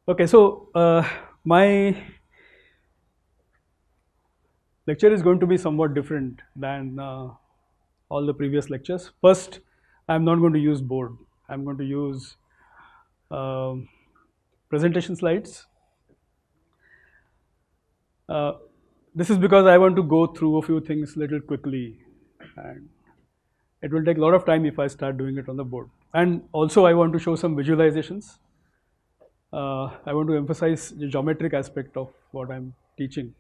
Okay, so my lecture is going to be somewhat different than all the previous lectures. First, I'm not going to use board. I'm going to use um presentation slides. Uh, this is because I want to go through a few things little quickly, and it will take a lot of time if I start doing it on the board. And also, I want to show some visualizations. I want to emphasize the geometric aspect of what I'm teaching,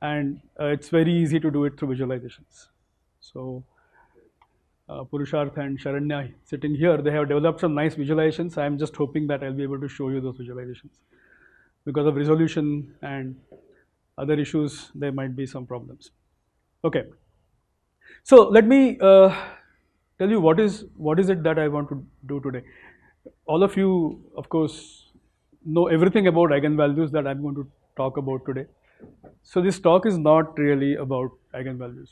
and it's very easy to do it through visualizations. So Purusharth and Sharanya sitting here, they have developed some nice visualizations. I'm just hoping that I'll be able to show you those visualizations. Because of resolution and other issues, there might be some problems. Okay, so let me tell you what is it that I want to do today. All of you, of course, know everything about eigenvalues that I'm going to talk about today. So this talk is not really about eigenvalues.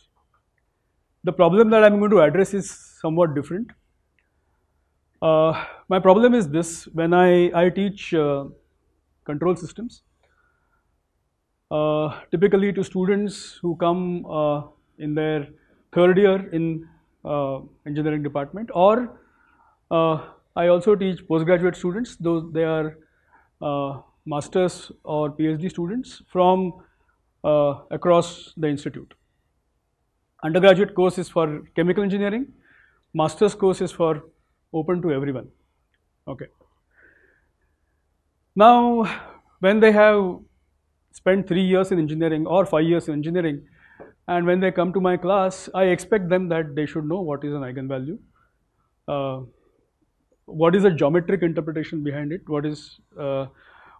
The problem that I'm going to address is somewhat different. My problem is this: when I teach control systems, typically to students who come in their third year in engineering department, or I also teach postgraduate students, though they are masters or PhD students from across the institute. Undergraduate course is for chemical engineering, master's course is for open to everyone. Okay. Now, when they have spent 3 years in engineering or 5 years in engineering, and when they come to my class, I expect them that they should know what is an eigenvalue, uh, what is a geometric interpretation behind it, what is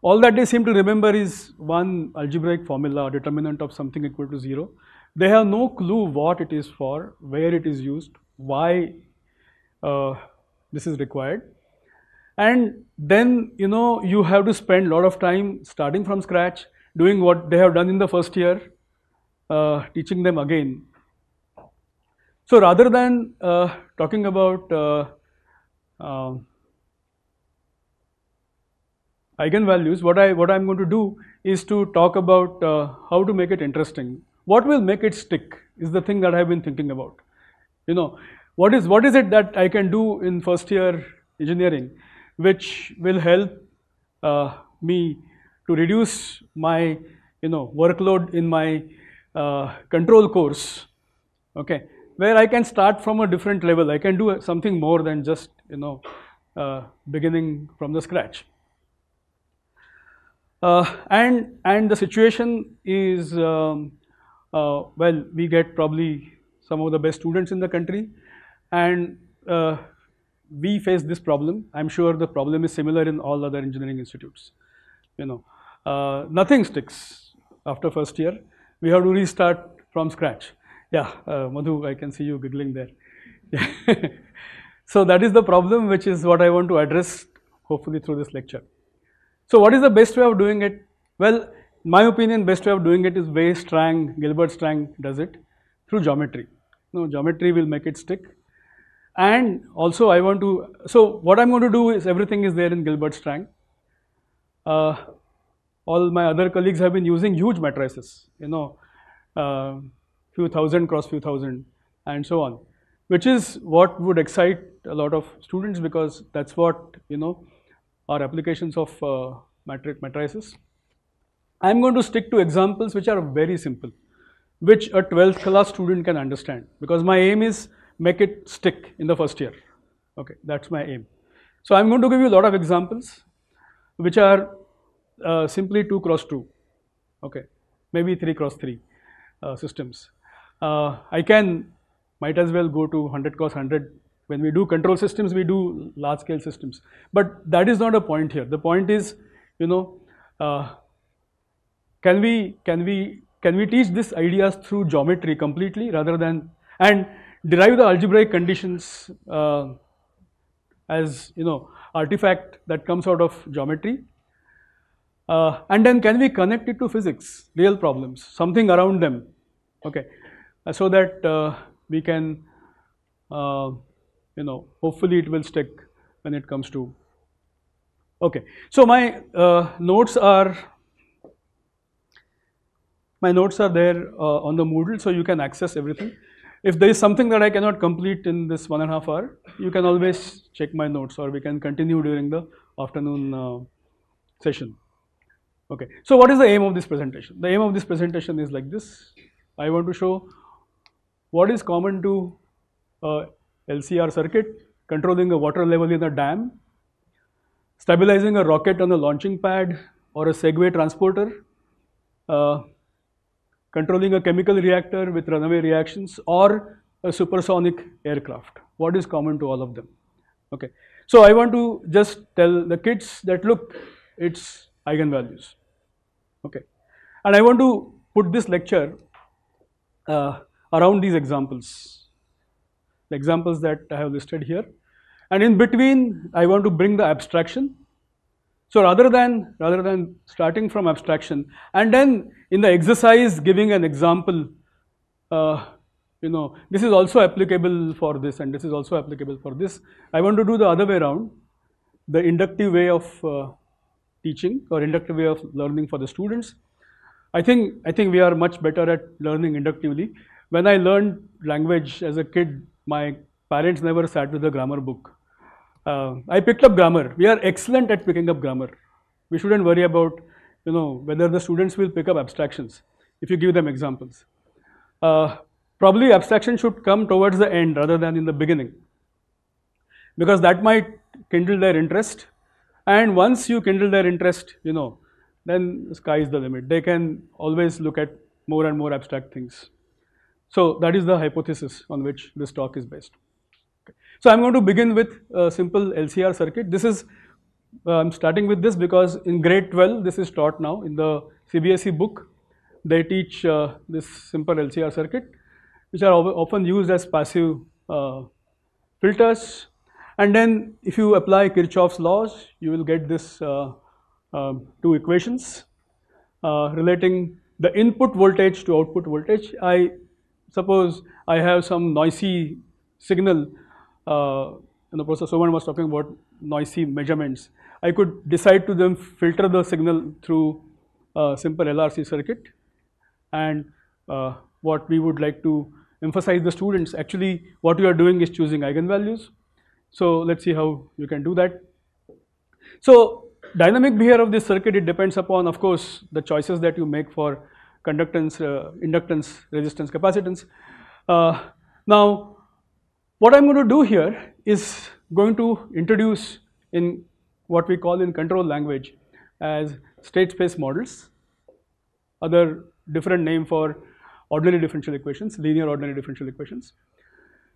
all that they seem to remember is one algebraic formula, determinant of something equal to 0. They have no clue what it is for, where it is used, why uh, this is required. And then you have to spend a lot of time starting from scratch, doing what they have done in the first year, teaching them again. So rather than talking about uh, eigenvalues, what I'm going to do is to talk about how to make it interesting. What will make it stick is the thing that I've been thinking about. You know, what is it that I can do in first year engineering, which will help me to reduce my workload in my control course. Okay, where I can start from a different level. I can do something more than just beginning from the scratch. And the situation is well, we get probably some of the best students in the country, and we face this problem. I'm sure the problem is similar in all other engineering institutes. Nothing sticks after first year. We have to restart from scratch. Yeah, Madhu, I can see you giggling there. Yeah. So that is the problem, which is what I want to address, hopefully through this lecture. So what is the best way of doing it? Well, in my opinion, best way of doing it is way Gilbert Strang does it, through geometry. Geometry will make it stick. And also I want to, so what I'm going to do is everything is there in Gilbert Strang. All my other colleagues have been using huge matrices, few thousand cross few thousand and so on, which is what would excite a lot of students, because that's what, are applications of matrices. I'm going to stick to examples which are very simple, which a 12th class student can understand, because my aim is make it stick in the first year. Okay, that's my aim. So I'm going to give you a lot of examples which are simply 2 cross 2, okay, maybe 3 cross 3 systems. Might as well go to 100 cross 100. When we do control systems, we do large scale systems, but that is not a point here. The point is, can we teach these ideas through geometry completely, rather than, and derive the algebraic conditions as artifact that comes out of geometry, and then can we connect it to physics, real problems, something around them, okay, so that we can hopefully it will stick when it comes to Okay, so my notes are there on the Moodle, so you can access everything. If there is something that I cannot complete in this 1.5 hour, you can always check my notes, or we can continue during the afternoon session. Okay, so what is the aim of this presentation? The aim of this presentation is like this. I want to show what is common to LCR circuit, controlling a water level in a dam, stabilizing a rocket on a launching pad or a Segway transporter, uh, controlling a chemical reactor with runaway reactions, or a supersonic aircraft. What is common to all of them? Okay, so I want to just tell the kids that look, it's eigenvalues. Okay, and I want to put this lecture around these examples, the examples that I have listed here, and in between I want to bring the abstraction. So rather than starting from abstraction and then in the exercise giving an example, this is also applicable for this and this is also applicable for this. I want to do the other way around, the inductive way of teaching or inductive way of learning for the students. I think we are much better at learning inductively. When I learned language as a kid, my parents never sat with a grammar book. I picked up grammar. We are excellent at picking up grammar. We shouldn't worry about whether the students will pick up abstractions if you give them examples. Probably abstraction should come towards the end rather than in the beginning, because that might kindle their interest, and once you kindle their interest, then the sky is the limit. They can always look at more and more abstract things. So that is the hypothesis on which this talk is based. So I'm going to begin with a simple LCR circuit. This is, I'm starting with this because in grade 12, this is taught now in the CBSE book. They teach this simple LCR circuit, which are often used as passive filters. And then if you apply Kirchhoff's laws, you will get this two equations relating the input voltage to output voltage. I suppose I have some noisy signal. Professor Soman was talking about noisy measurements. I could decide to then filter the signal through a simple LRC circuit, and what we would like to emphasize the students, actually what you are doing is choosing eigenvalues. So let's see how you can do that. So dynamic behavior of this circuit, it depends upon, of course, the choices that you make for conductance, inductance, resistance, capacitance. Now, what I'm going to do here is going to introduce in what we call in control language as state space models, other different name for ordinary differential equations, linear ordinary differential equations.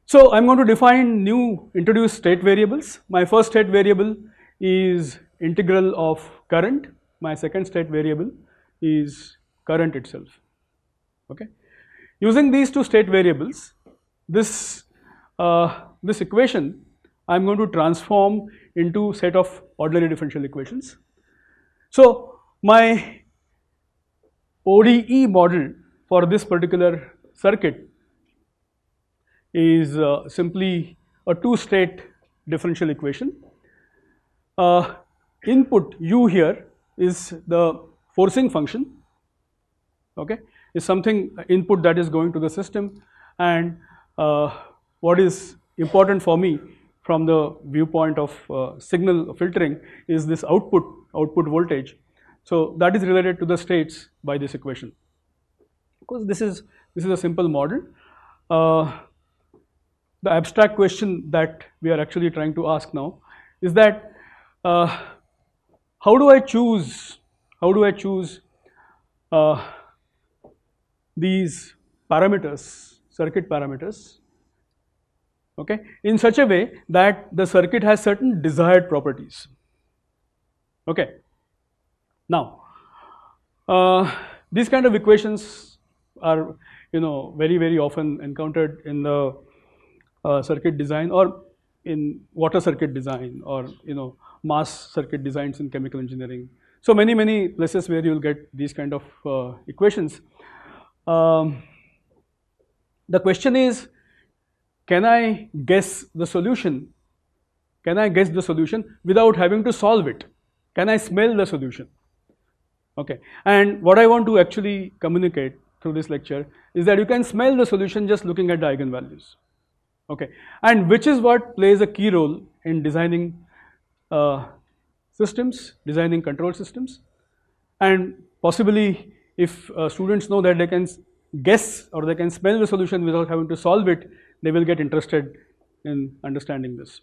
So I'm going to introduce state variables. My first state variable is integral of current. My second state variable is current itself. Okay. Using these two state variables, this equation I'm going to transform into set of ordinary differential equations. So my ODE model for this particular circuit is simply a two-state differential equation. Input U here is the forcing function, okay, is something input that is going to the system, and what is important for me from the viewpoint of signal filtering is this output voltage. So that is related to the states by this equation. Of course, this is a simple model. The abstract question that we are actually trying to ask now is that how do I choose these parameters, circuit parameters, okay, in such a way that the circuit has certain desired properties. Okay. Now, these kind of equations are very often encountered in the circuit design, or in water circuit design, or mass circuit designs in chemical engineering. So many places where you will get these kind of equations. The question is, can I guess the solution? Can I guess the solution without having to solve it? Can I smell the solution? Okay, and what I want to actually communicate through this lecture is that you can smell the solution just looking at the eigenvalues. Okay, and which is what plays a key role in designing systems, designing control systems, and possibly if students know that they can guess or they can smell the solution without having to solve it, they will get interested in understanding this.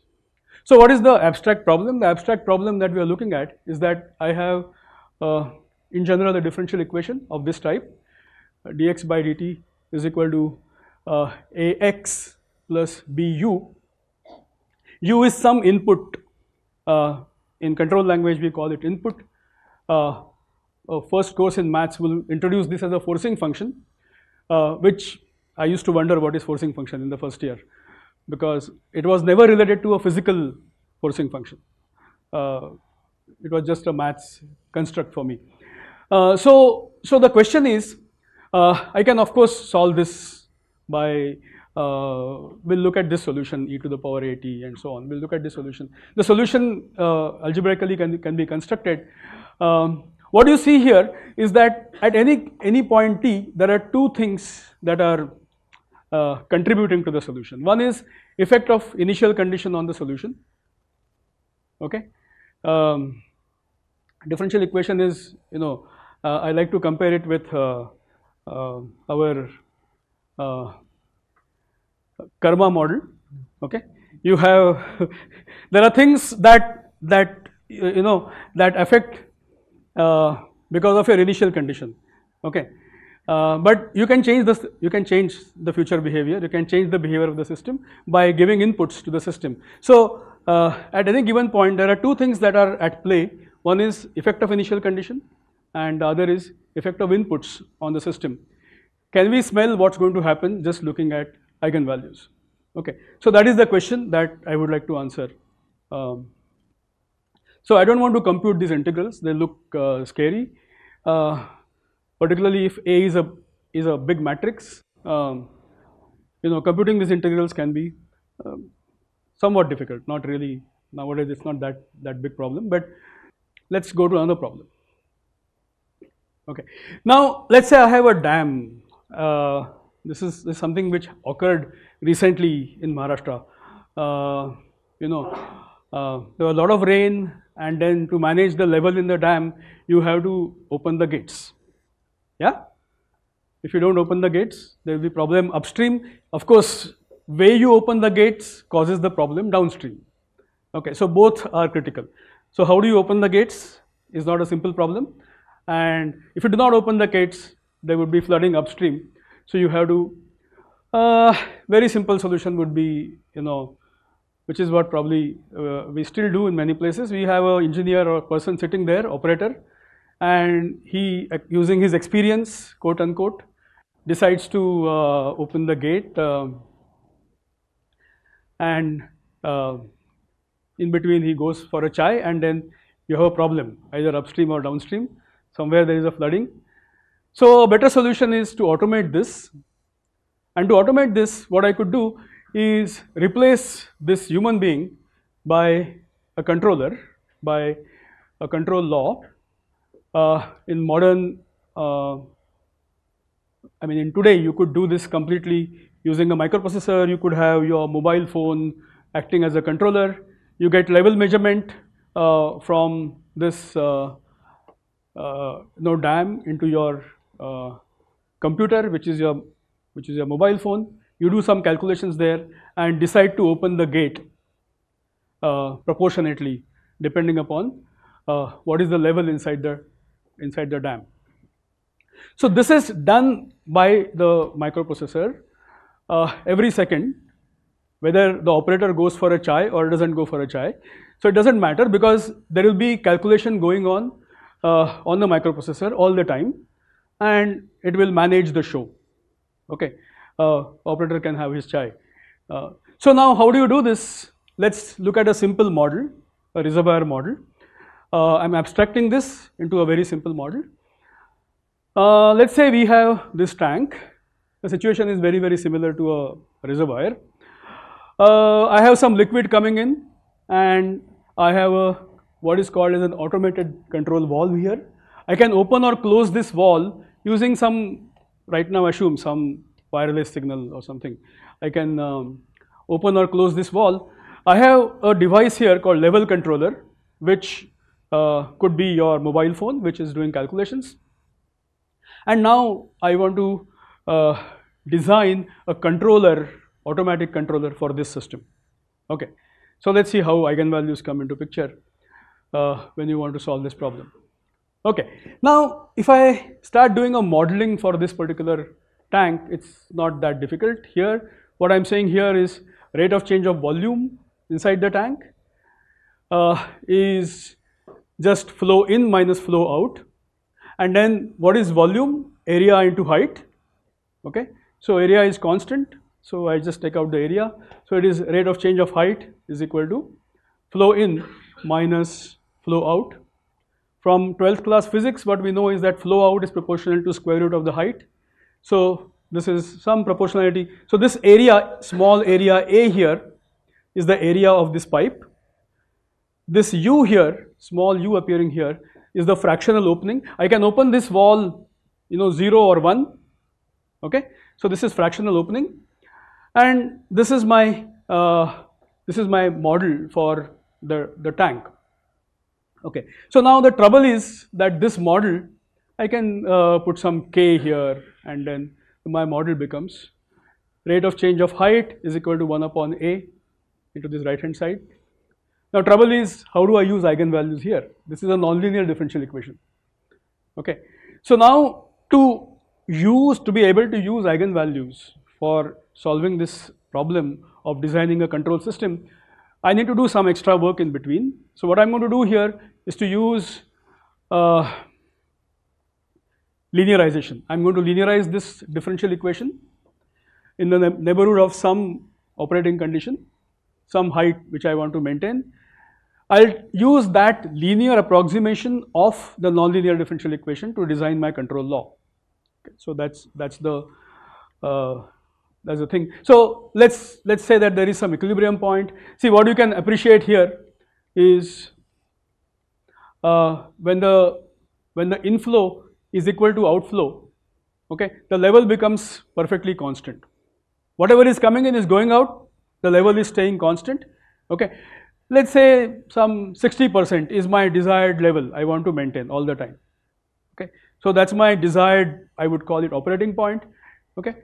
So what is the abstract problem? The abstract problem that we are looking at is that I have in general a differential equation of this type, dx by dt is equal to ax plus bu. U is some input, in control language we call it input. First course in maths will introduce this as a forcing function, which I used to wonder what is forcing function in the first year, because it was never related to a physical forcing function. It was just a maths construct for me. So the question is, I can of course solve this by, we'll look at this solution e to the power at and so on. We'll look at this solution. The solution algebraically can be constructed. What you see here is that at any point t, there are two things that are contributing to the solution. One is effect of initial condition on the solution. Okay, differential equation is, I like to compare it with our karma model. Okay, you have there are things that affect because of your initial condition. Okay, but you can change this. You can change the future behavior. You can change the behavior of the system by giving inputs to the system. So at any given point, there are two things that are at play. One is effect of initial condition, and the other is effect of inputs on the system. Can we smell what's going to happen just looking at eigenvalues? Okay, so that is the question that I would like to answer. So I don't want to compute these integrals; they look scary, particularly if A is a big matrix. Computing these integrals can be somewhat difficult. Not really nowadays; it's not that big problem. But let's go to another problem. Okay, now let's say I have a dam. This is something which occurred recently in Maharashtra. There was a lot of rain, and then to manage the level in the dam, you have to open the gates. Yeah? If you don't open the gates, there will be problem upstream. Of course, way you open the gates causes the problem downstream. Okay, so both are critical. So how do you open the gates is not a simple problem. And if you do not open the gates, there would be flooding upstream. So you have to, very simple solution would be, which is what probably we still do in many places. We have an engineer or a person sitting there, operator, and he, using his experience, quote unquote, decides to open the gate, and in between he goes for a chai, and then you have a problem, either upstream or downstream. Somewhere there is a flooding. So a better solution is to automate this. And to automate this, what I could do is replace this human being by a controller, by a control law. In modern, in today you could do this completely using a microprocessor. You could have your mobile phone acting as a controller. You get level measurement from this DAM into your computer, which is your mobile phone. You do some calculations there and decide to open the gate proportionately, depending upon what is the level inside the DAM. So this is done by the microprocessor every second, whether the operator goes for a chai or doesn't go for a chai. So it doesn't matter, because there will be calculation going on the microprocessor all the time, and it will manage the show. Okay, operator can have his chai. So now how do you do this? Let's look at a simple model, a reservoir model. I'm abstracting this into a very simple model. Let's say we have this tank. The situation is very, very similar to a reservoir. I have some liquid coming in, and I have a what is called as an automated control valve here. I can open or close this valve using some, right now assume some wireless signal or something. I can open or close this valve. I have a device here called level controller, which could be your mobile phone, which is doing calculations. And now I want to design a controller, automatic controller for this system. Okay, so let's see how eigenvalues come into picture when you want to solve this problem. Okay, now if I start doing a modeling for this particular tank, it's not that difficult. Here, what I'm saying here is rate of change of volume inside the tank is just flow in minus flow out. And then what is volume? Area into height. Okay, so area is constant, so I just take out the area. So it is rate of change of height is equal to flow in minus flow out. From 12th class physics, what we know is that flow out is proportional to square root of the height. So this is some proportionality. So this area, small area A here, is the area of this pipe. This U here, small u appearing here, is the fractional opening. I can open this valve, 0 or 1. Okay, so this is fractional opening, and this is my model for the tank. Okay, so now the trouble is that this model, I can put some k here, and then my model becomes rate of change of height is equal to 1 upon a into this right hand side. Now trouble is, how do I use eigenvalues here? This is a nonlinear differential equation. Okay, so now to be able to use eigenvalues for solving this problem of designing a control system, I need to do some extra work in between. So what I'm going to do here is to use linearization. I'm going to linearize this differential equation in the neighborhood of some operating condition, some height which I want to maintain. I'll use that linear approximation of the nonlinear differential equation to design my control law. Okay, so that's the thing. So let's say that there is some equilibrium point. See, what you can appreciate here is when the inflow is equal to outflow, okay, the level becomes perfectly constant. Whatever is coming in is going out, the level is staying constant. Okay, let's say some 60% is my desired level I want to maintain all the time. Okay, so that's my desired, I would call it operating point. Okay,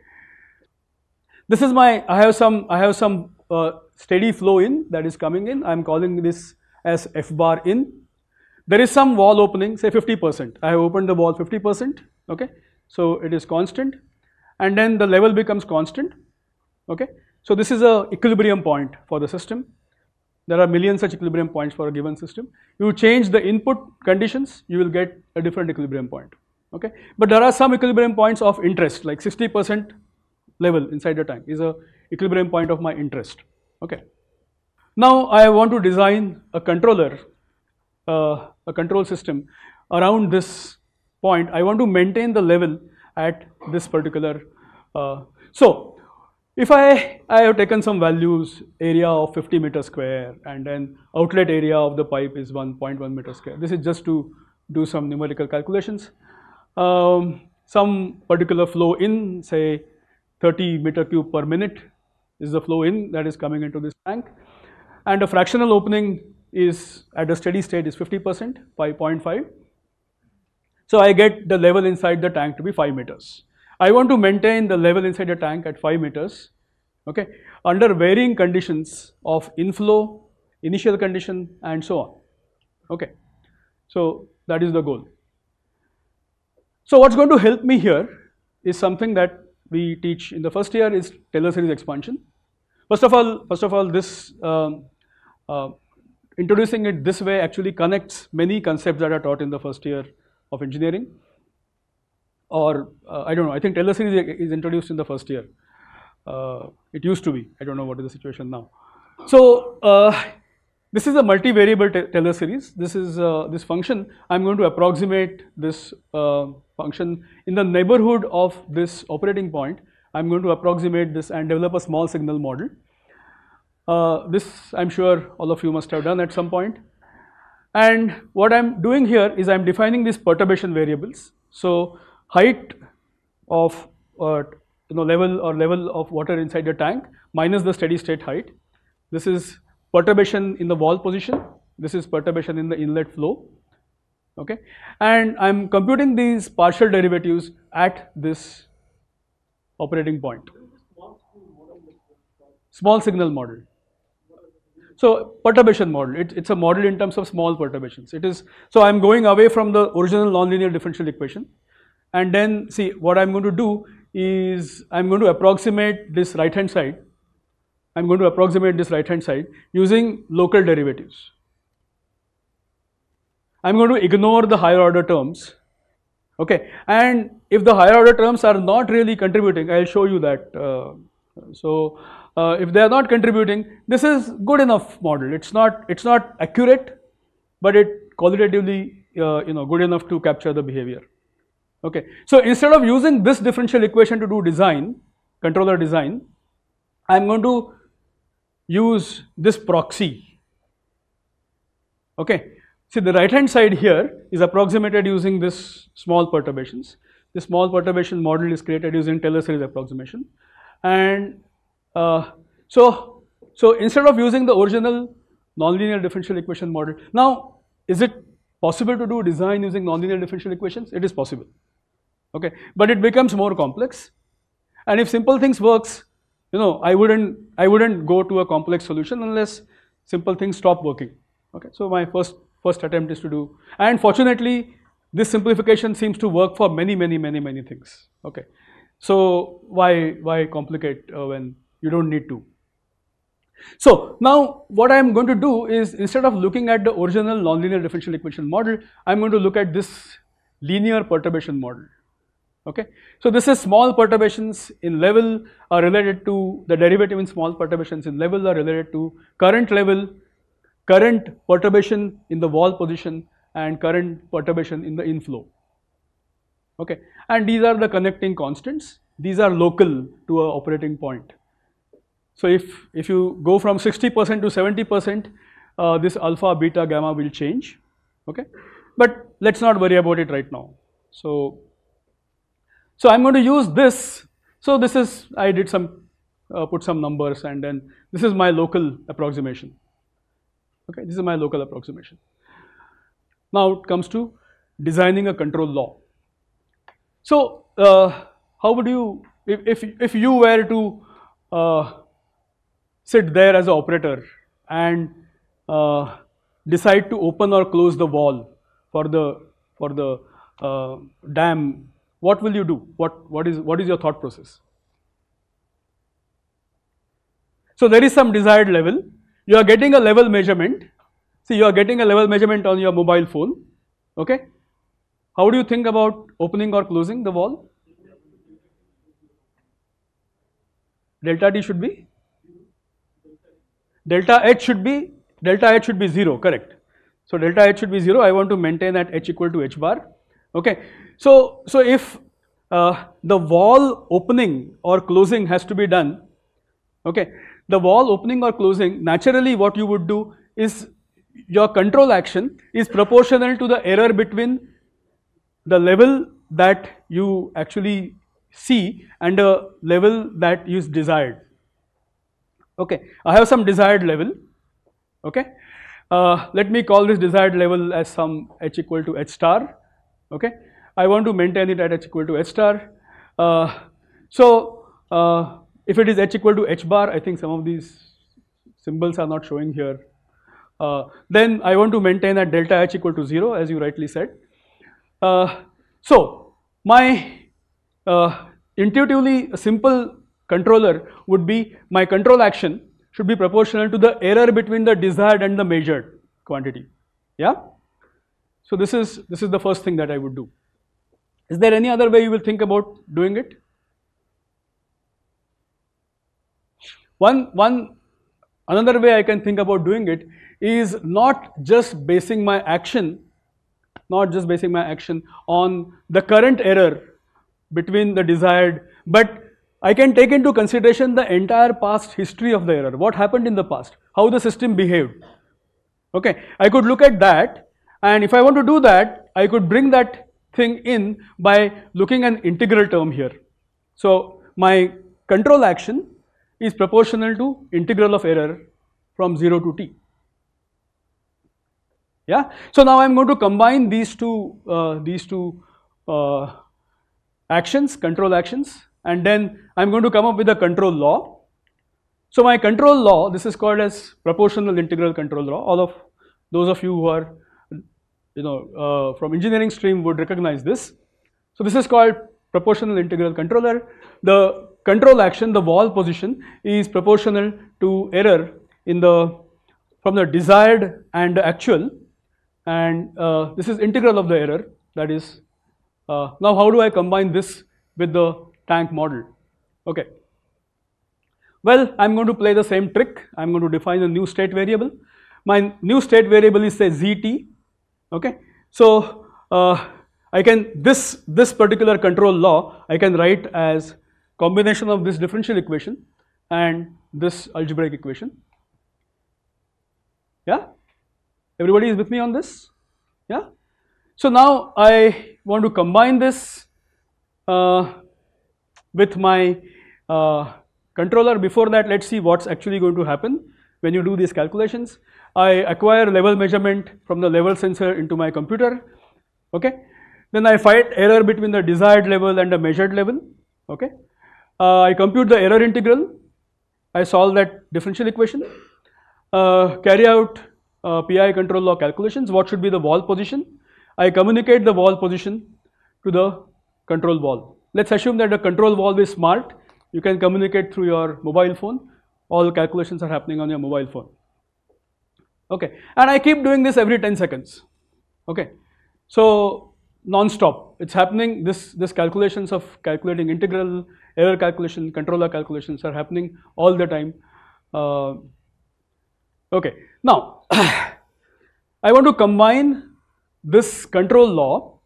this is my, I have some steady flow in that is coming in. I'm calling this as F bar in. There is some wall opening, say 50%. I have opened the wall 50%. Okay, so it is constant, and then the level becomes constant. Okay, so this is a equilibrium point for the system. There are million such equilibrium points for a given system. You change the input conditions, you will get a different equilibrium point. Okay, but there are some equilibrium points of interest, like 60% level inside the tank is a equilibrium point of my interest. Okay, now I want to design a controller, a control system around this point. I want to maintain the level at this particular. So if I have taken some values, area of 50 meters square, and then outlet area of the pipe is 1.1 meters square. This is just to do some numerical calculations. Some particular flow in, say 30 meter cube per minute is the flow in that is coming into this tank, and a fractional opening is at a steady state is 50%, 5.5. So I get the level inside the tank to be 5 meters. I want to maintain the level inside the tank at 5 meters, okay, under varying conditions of inflow, initial condition, and so on. Okay, so that is the goal. So what's going to help me here is something that we teach in the first year is Taylor series expansion. First of all, this introducing it this way actually connects many concepts that are taught in the first year of engineering. Or I don't know, I think Taylor series is introduced in the first year. It used to be, I don't know what is the situation now. So this is a multivariable Taylor series. This is this function. I'm going to approximate this function in the neighborhood of this operating point. I'm going to approximate this and develop a small signal model. This I'm sure all of you must have done at some point. And what I'm doing here is I'm defining these perturbation variables. So height of level of water inside the tank minus the steady state height. This is perturbation in the wall position. This is perturbation in the inlet flow. Okay, and I'm computing these partial derivatives at this operating point. Small signal model. So perturbation model, it's a model in terms of small perturbations. It is, so I'm going away from the original nonlinear differential equation, and then see what I'm going to do is I'm going to approximate this right hand side. I'm going to approximate this right hand side using local derivatives. I'm going to ignore the higher order terms. Okay, and if the higher order terms are not really contributing, I'll show you that. If they are not contributing, this is good enough model. It's not accurate, but it qualitatively good enough to capture the behavior. Okay, so instead of using this differential equation to do design, controller design, I'm going to use this proxy. Okay, see the right hand side here is approximated using this small perturbations. This small perturbation model is created using Taylor series approximation, and so instead of using the original nonlinear differential equation model, now is it possible to do design using nonlinear differential equations? It is possible. Okay, but it becomes more complex, and if simple things works, I wouldn't go to a complex solution unless simple things stop working. Okay, so my first attempt is to do, and fortunately this simplification seems to work for many things. Okay, so why complicate when you don't need to? So now what I am going to do is, instead of looking at the original nonlinear differential equation model, I am going to look at this linear perturbation model. Okay, so this is small perturbations in level are related to the derivative in small perturbations in level are related to current level, current perturbation in the wall position, and current perturbation in the inflow. Okay, and these are the connecting constants. These are local to a operating point. So if you go from 60% to 70%, this alpha, beta, gamma will change. Okay, but let's not worry about it right now. So I'm going to use this. So this is, I did some put some numbers, and then this is my local approximation. Okay, this is my local approximation. Now it comes to designing a control law. So how would you, if you were to sit there as an operator and decide to open or close the wall for the dam, what will you do? What is your thought process? So there is some desired level. You are getting a level measurement. See, you are getting a level measurement on your mobile phone. Okay. How do you think about opening or closing the wall? Delta T should be? Delta H should be 0, correct. So delta H should be 0. I want to maintain at H equal to H bar. Okay. So if the wall opening or closing has to be done, okay, the wall opening or closing, naturally what you would do is your control action is proportional to the error between the level that you actually see and the level that is desired. Okay, I have some desired level. Okay, let me call this desired level as some H equal to H star. Okay, I want to maintain it at H equal to H star. If it is H equal to H bar, I think some of these symbols are not showing here. Then I want to maintain at delta H equal to 0, as you rightly said. So my intuitively a simple controller would be, my control action should be proportional to the error between the desired and the measured quantity. Yeah. So this is the first thing that I would do. Is there any other way you will think about doing it? Another way I can think about doing it is not just basing my action on the current error between the desired, but I can take into consideration the entire past history of the error, what happened in the past, how the system behaved. Okay, I could look at that, and if I want to do that, I could bring that thing in by looking an integral term here. So my control action is proportional to integral of error from 0 to t. Yeah. So now I'm going to combine these two actions, control actions, and then I'm going to come up with a control law. So my control law, this is called as proportional integral control law. All of those of you who are from engineering stream would recognize this. So this is called proportional integral controller. The control action, the wall position, is proportional to error in the from the desired and the actual, and this is integral of the error. That is now how do I combine this with the tank model? Okay. Well, I'm going to play the same trick. I'm going to define a new state variable. My new state variable is say zt. Okay. So I can this particular control law I can write as combination of this differential equation and this algebraic equation. Yeah. Everybody is with me on this? Yeah. So now I want to combine this with my controller. Before that, let's see what's actually going to happen when you do these calculations. I acquire level measurement from the level sensor into my computer. Okay. Then I find error between the desired level and the measured level. Okay. I compute the error integral. I solve that differential equation. Carry out PI control law calculations. What should be the wall position? I communicate the wall position to the control wall. Let's assume that the control wall is smart. You can communicate through your mobile phone. All calculations are happening on your mobile phone. Okay, and I keep doing this every 10 seconds. Okay, so non-stop. It's happening. This calculations of calculating integral, error calculation, controller calculations are happening all the time. Okay, now I want to combine this control law.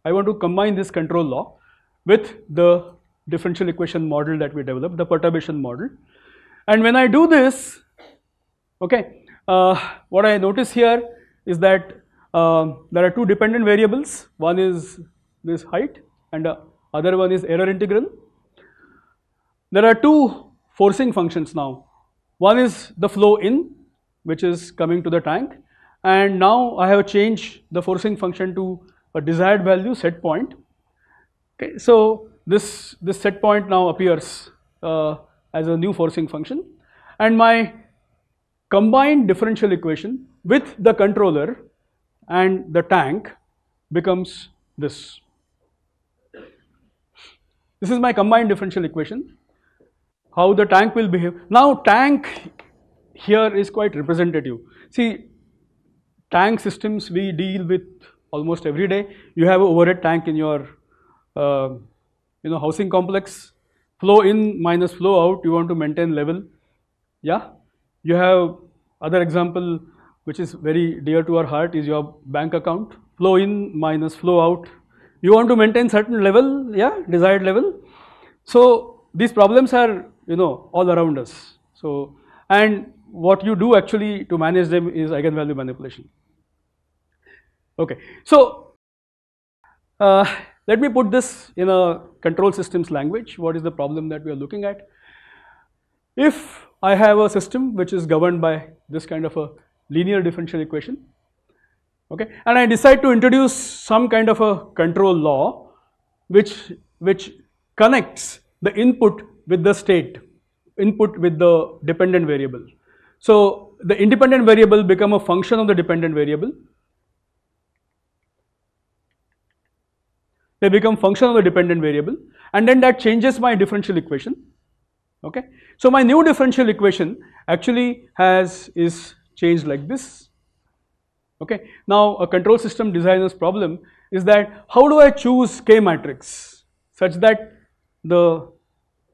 I want to combine this control law with the differential equation model that we developed, the perturbation model. And when I do this, okay, what I notice here is that there are two dependent variables. One is this height and the other one is error integral. There are two forcing functions now. One is the flow in, which is coming to the tank, and now I have changed the forcing function to a desired value set point. Okay, so this set point now appears as a new forcing function, and my combined differential equation with the controller and the tank becomes this. This is my combined differential equation. How the tank will behave. Now tank here is quite representative. See, tank systems we deal with almost every day. You have an overhead tank in your housing complex. Flow in minus flow out, you want to maintain level. Yeah. You have other example which is very dear to our heart is your bank account. Flow in minus flow out. You want to maintain certain level, yeah, desired level. So these problems are all around us. So, and what you do actually to manage them is eigenvalue manipulation. Okay, so let me put this in a control systems language. What is the problem that we are looking at? If I have a system which is governed by this kind of a linear differential equation, okay, and I decide to introduce some kind of a control law which connects the input with the state, input with the dependent variable. So the independent variable become a function of the dependent variable. They become function of the dependent variable, and then that changes my differential equation. Okay, so my new differential equation actually is changed like this. Okay, now a control system designer's problem is that how do I choose K matrix such that the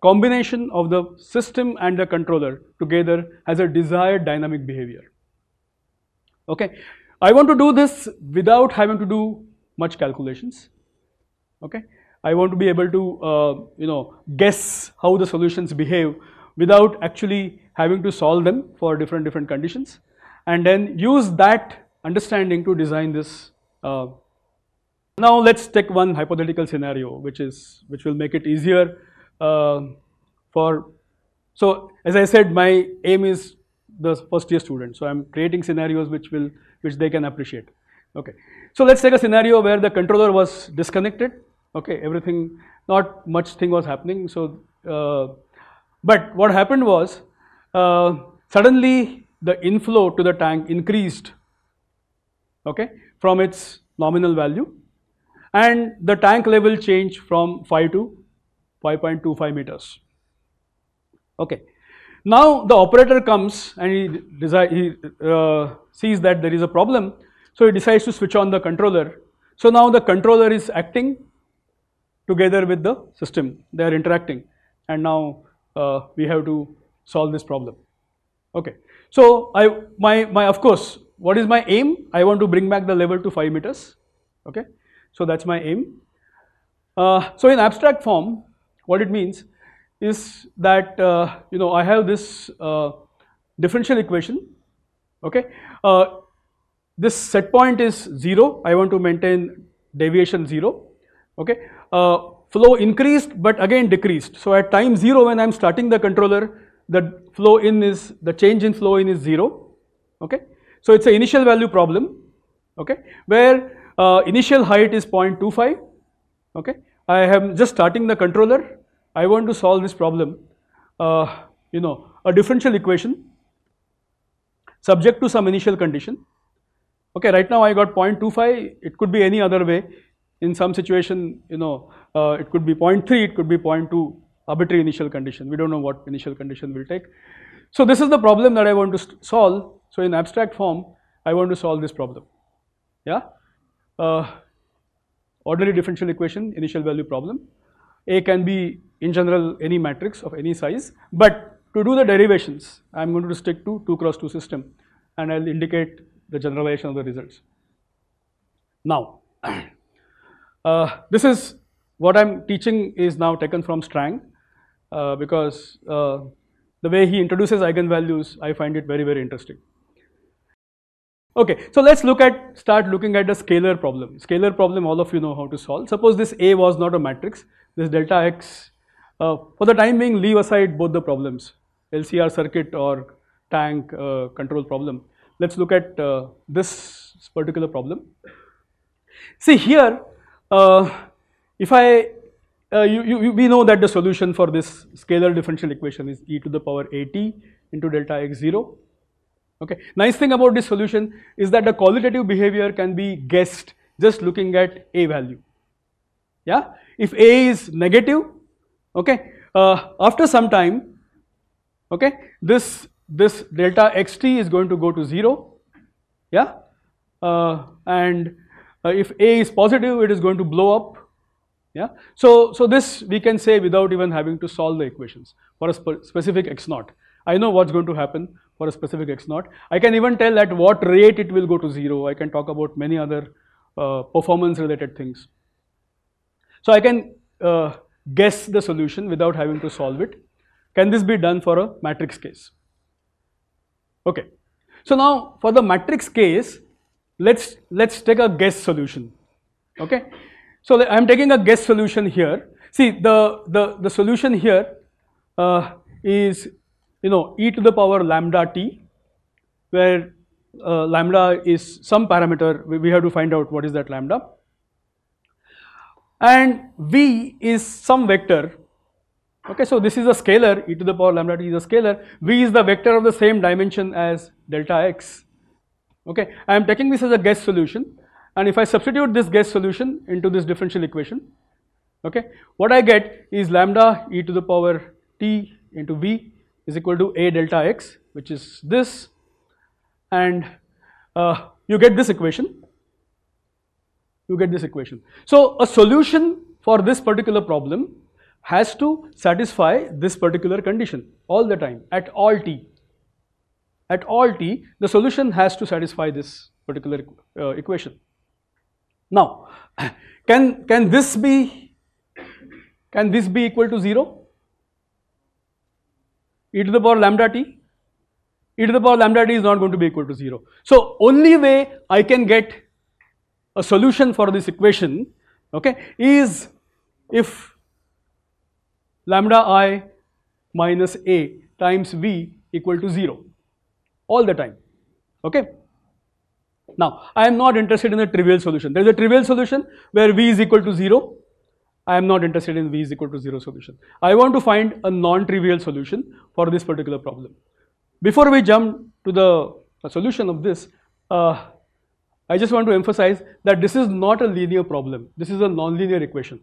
combination of the system and the controller together has a desired dynamic behavior. Okay, I want to do this without having to do much calculations. Okay, I want to be able to guess how the solutions behave without actually having to solve them for different conditions. and then use that understanding to design this. Now let's take one hypothetical scenario, which will make it easier for. So as I said, my aim is the first year student. So I'm creating scenarios which they can appreciate. Okay. So let's take a scenario where the controller was disconnected. Okay, everything, not much thing was happening. So, but what happened was suddenly the inflow to the tank increased. Okay, from its nominal value, and the tank level changed from 5 to 5.25 meters. Okay, now the operator comes and he sees that there is a problem, so he decides to switch on the controller. So now the controller is acting together with the system, they are interacting, and now we have to solve this problem. Okay, so of course, what is my aim? I want to bring back the level to 5 meters. Okay, so that's my aim. So in abstract form, what it means is that I have this differential equation. Okay, this set point is 0. I want to maintain deviation 0. Okay, flow increased but again decreased. So at time 0, when I am starting the controller, the change in flow in is 0. Okay, so it's an initial value problem. Okay, where initial height is 0.25. Okay, I am just starting the controller. I want to solve this problem. A differential equation subject to some initial condition. Okay, right now I got 0.25. It could be any other way. In some situation, it could be 0.3, it could be 0.2, arbitrary initial condition. We don't know what initial condition will take. So this is the problem that I want to solve. So in abstract form, I want to solve this problem. Yeah, ordinary differential equation, initial value problem. A can be in general any matrix of any size, but to do the derivations, I am going to stick to 2 cross 2 system, and I will indicate the generalization of the results. Now, this is what I am teaching is now taken from Strang, because the way he introduces eigenvalues, I find it very, very interesting. Okay, so let's start looking at the scalar problem. Scalar problem, all of you know how to solve. Suppose this A was not a matrix, this delta x. For the time being, leave aside both the problems, LCR circuit or tank control problem. Let's look at this particular problem. See here, we know that the solution for this scalar differential equation is e to the power at into delta x0. Okay, nice thing about this solution is that the qualitative behavior can be guessed just looking at a value. Yeah, if a is negative, okay, after some time, okay, this delta xt is going to go to 0. Yeah, and if a is positive, it is going to blow up. Yeah, so this we can say without even having to solve the equations for a specific x0. I know what's going to happen for a specific x0. I can even tell at what rate it will go to 0. I can talk about many other performance related things. So I can guess the solution without having to solve it. Can this be done for a matrix case? Okay, so now for the matrix case, let's take a guess solution. Okay, so I am taking a guess solution here. See, the solution here is e to the power lambda t, where lambda is some parameter. We have to find out what is that lambda, and v is some vector. Okay, so this is a scalar, e to the power lambda t is a scalar, v is the vector of the same dimension as delta x. Okay, I am taking this as a guess solution, and if I substitute this guess solution into this differential equation, okay, what I get is lambda e to the power t into v is equal to a delta x, which is this, and you get this equation. So a solution for this particular problem has to satisfy this particular condition all the time, at all t. At all t, the solution has to satisfy this particular equation. Now, can this be equal to 0? E to the power lambda t? e to the power lambda t is not going to be equal to 0. So only way I can get a solution for this equation, okay, is if lambda I minus a times v equal to 0 all the time, okay. Now I am not interested in a trivial solution. There is a trivial solution where v is equal to 0. I am not interested in v is equal to 0 solution. I want to find a non-trivial solution for this particular problem. Before we jump to the solution of this, I just want to emphasize that this is not a linear problem. This is a nonlinear equation.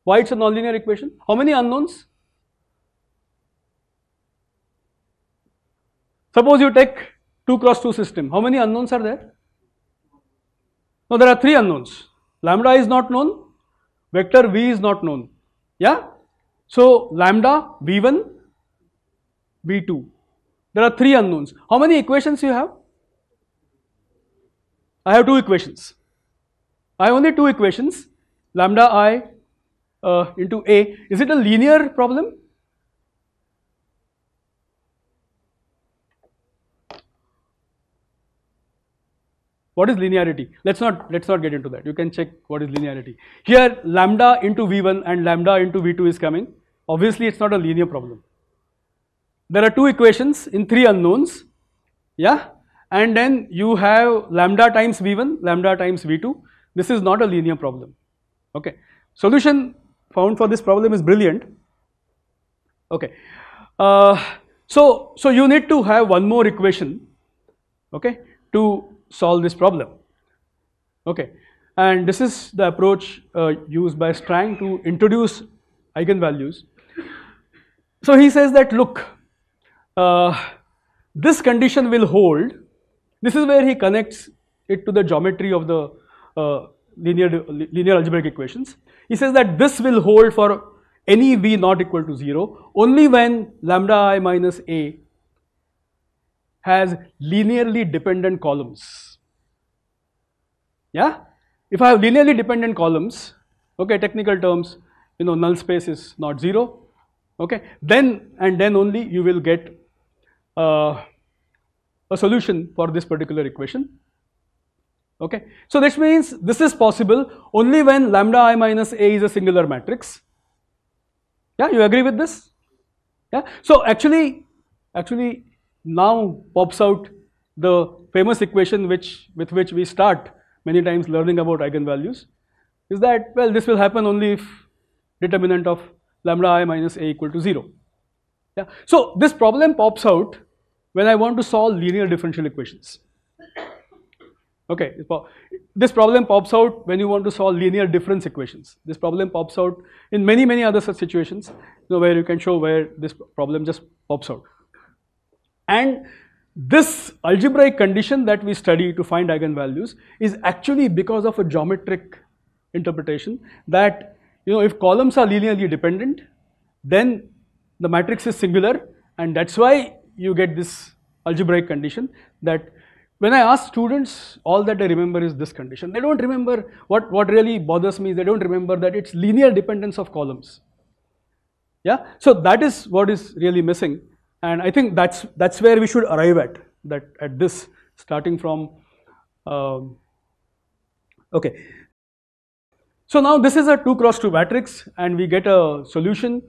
Why it's a nonlinear equation? How many unknowns? Suppose you take 2 cross 2 system. How many unknowns are there? No, there are 3 unknowns. Lambda is not known, vector v is not known. Yeah? So lambda, v1, v2. There are 3 unknowns. How many equations you have? I have 2 equations. I have only 2 equations. Lambda I into a. Is it a linear problem? What is linearity? Let's not get into that. You can check what is linearity. Here lambda into v1 and lambda into v2 is coming. Obviously it's not a linear problem. There are 2 equations in 3 unknowns, yeah, and then you have lambda times v1, lambda times v2. This is not a linear problem, okay. Solution found for this problem is brilliant, okay. So you need to have one more equation, okay, to solve this problem, okay, and this is the approach used by Strang to introduce eigenvalues. So he says that look, this condition will hold. This is where he connects it to the geometry of the linear algebraic equations. He says that this will hold for any v not equal to 0 only when lambda I minus a has linearly dependent columns. Yeah, if I have linearly dependent columns, okay, technical terms, you know, null space is not 0, okay, then and then only you will get a solution for this particular equation, okay. So this means this is possible only when lambda I minus a is a singular matrix. Yeah, you agree with this? Yeah, so actually now pops out the famous equation with which we start many times learning about eigenvalues, is that, well, this will happen only if determinant of lambda I minus a equal to 0. Yeah, so this problem pops out when I want to solve linear differential equations. Okay, this problem pops out when you want to solve linear difference equations. This problem pops out in many other such situations, you know, where you can show where this problem just pops out. And this algebraic condition that we study to find eigenvalues is actually because of a geometric interpretation that, you know, if columns are linearly dependent, then the matrix is singular, and that's why you get this algebraic condition. That when I ask students, all that they remember is this condition. They don't remember, what really bothers me is they don't remember that it's linear dependence of columns. Yeah, so that is what is really missing, and I think that's where we should arrive at this, starting from okay. So now this is a 2 cross 2 matrix and we get a solution.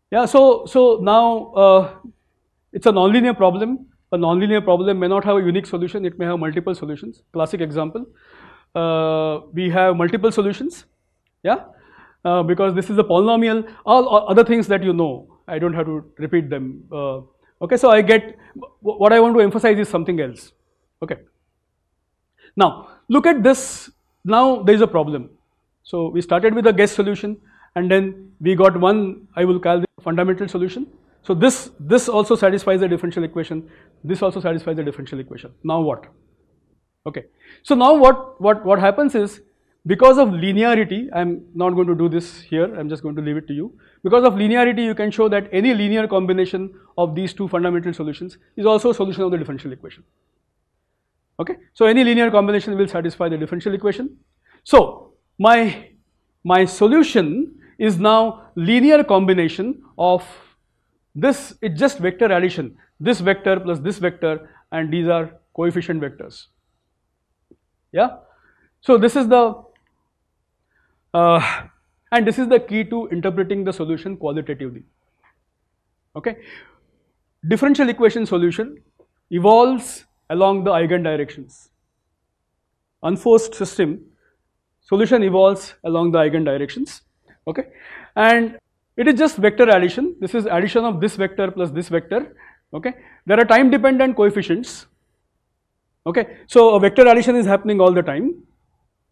Yeah, so now it's a nonlinear problem. A nonlinear problem may not have a unique solution, it may have multiple solutions. Classic example, we have multiple solutions, yeah, because this is a polynomial. All other things that you know, I don't have to repeat them. Okay, so I get, what I want to emphasize is something else. Okay, now look at this. Now there is a problem. So we started with a guess solution, and then we got one, I will call the fundamental solution. So this also satisfies the differential equation. This also satisfies the differential equation. Now what? Okay. So now what happens is, because of linearity, I'm not going to do this here. I'm just going to leave it to you. Because of linearity, you can show that any linear combination of these two fundamental solutions is also a solution of the differential equation. Okay. So any linear combination will satisfy the differential equation. So my solution is now linear combination of it's just vector addition. This vector plus this vector, and these are coefficient vectors. Yeah. So this is the and this is the key to interpreting the solution qualitatively. Okay. Differential equation solution evolves along the eigendirections. Unforced system solution evolves along the eigendirections. Okay, and it is just vector addition. This is addition of this vector plus this vector. Okay, there are time dependent coefficients. Okay, so a vector addition is happening all the time.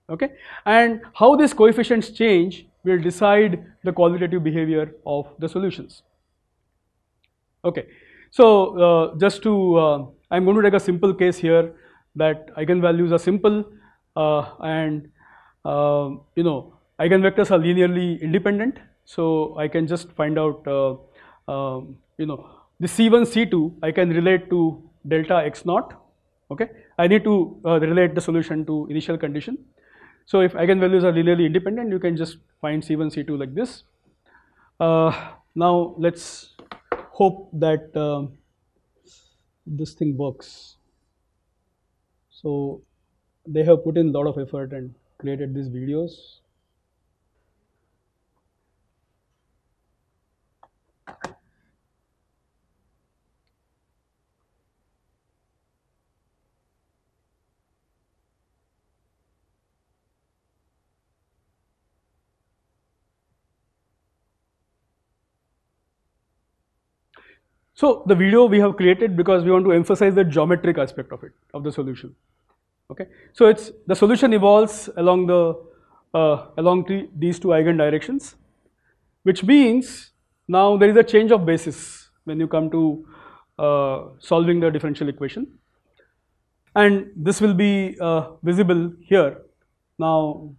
Okay, and how these coefficients change will decide the qualitative behavior of the solutions. Okay, so just to I'm going to take a simple case here, that eigenvalues are simple and you know, eigenvectors are linearly independent. So I can just find out you know, the C1, C2 I can relate to delta x naught. Okay, I need to relate the solution to initial condition. So if eigenvalues are linearly independent, you can just find C1, C2 like this. Now let's hope that this thing works. So they have put in a lot of effort and created these videos. So the video we have created because we want to emphasize the geometric aspect of it, of the solution. Okay, so it's the solution evolves along the these two eigendirections, which means now there is a change of basis when you come to solving the differential equation, and this will be visible here. Now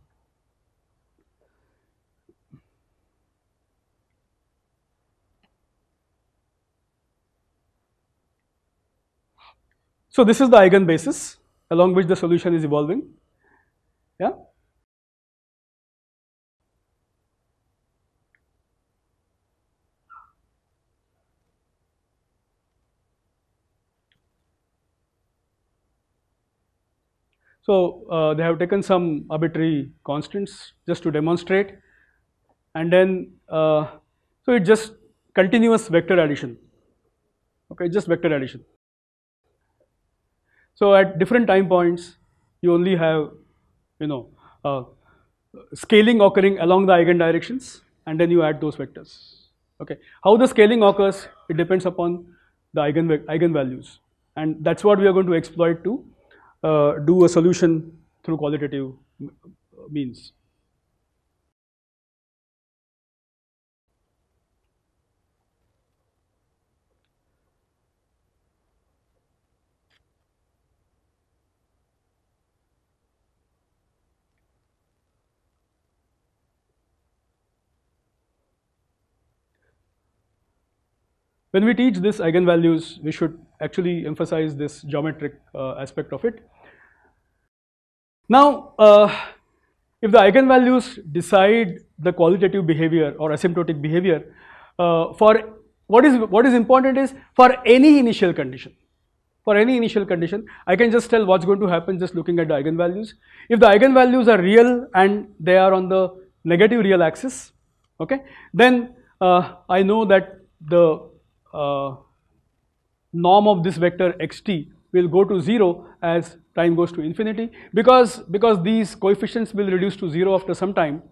so this is the eigenbasis along which the solution is evolving. Yeah. So they have taken some arbitrary constants just to demonstrate, and then so it's just continuous vector addition. Okay, just vector addition. So at different time points, you only have, you know, scaling occurring along the eigendirections, and then you add those vectors. Okay, how the scaling occurs, it depends upon the eigenvalues, and that's what we are going to exploit to do a solution through qualitative means. When we teach this eigenvalues, we should actually emphasize this geometric aspect of it. Now, if the eigenvalues decide the qualitative behavior or asymptotic behavior, for what is important is for any initial condition. For any initial condition, I can just tell what's going to happen just looking at the eigenvalues. If the eigenvalues are real and they are on the negative real axis, okay, then I know that the norm of this vector xt will go to 0 as time goes to infinity, because these coefficients will reduce to 0 after some time.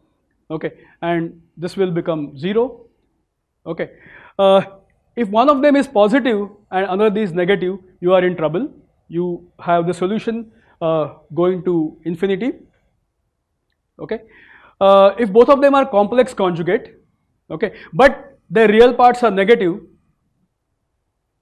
Okay, and this will become 0. Okay, if one of them is positive and another is negative, you are in trouble. You have the solution going to infinity. Okay, if both of them are complex conjugate, okay, but their real parts are negative.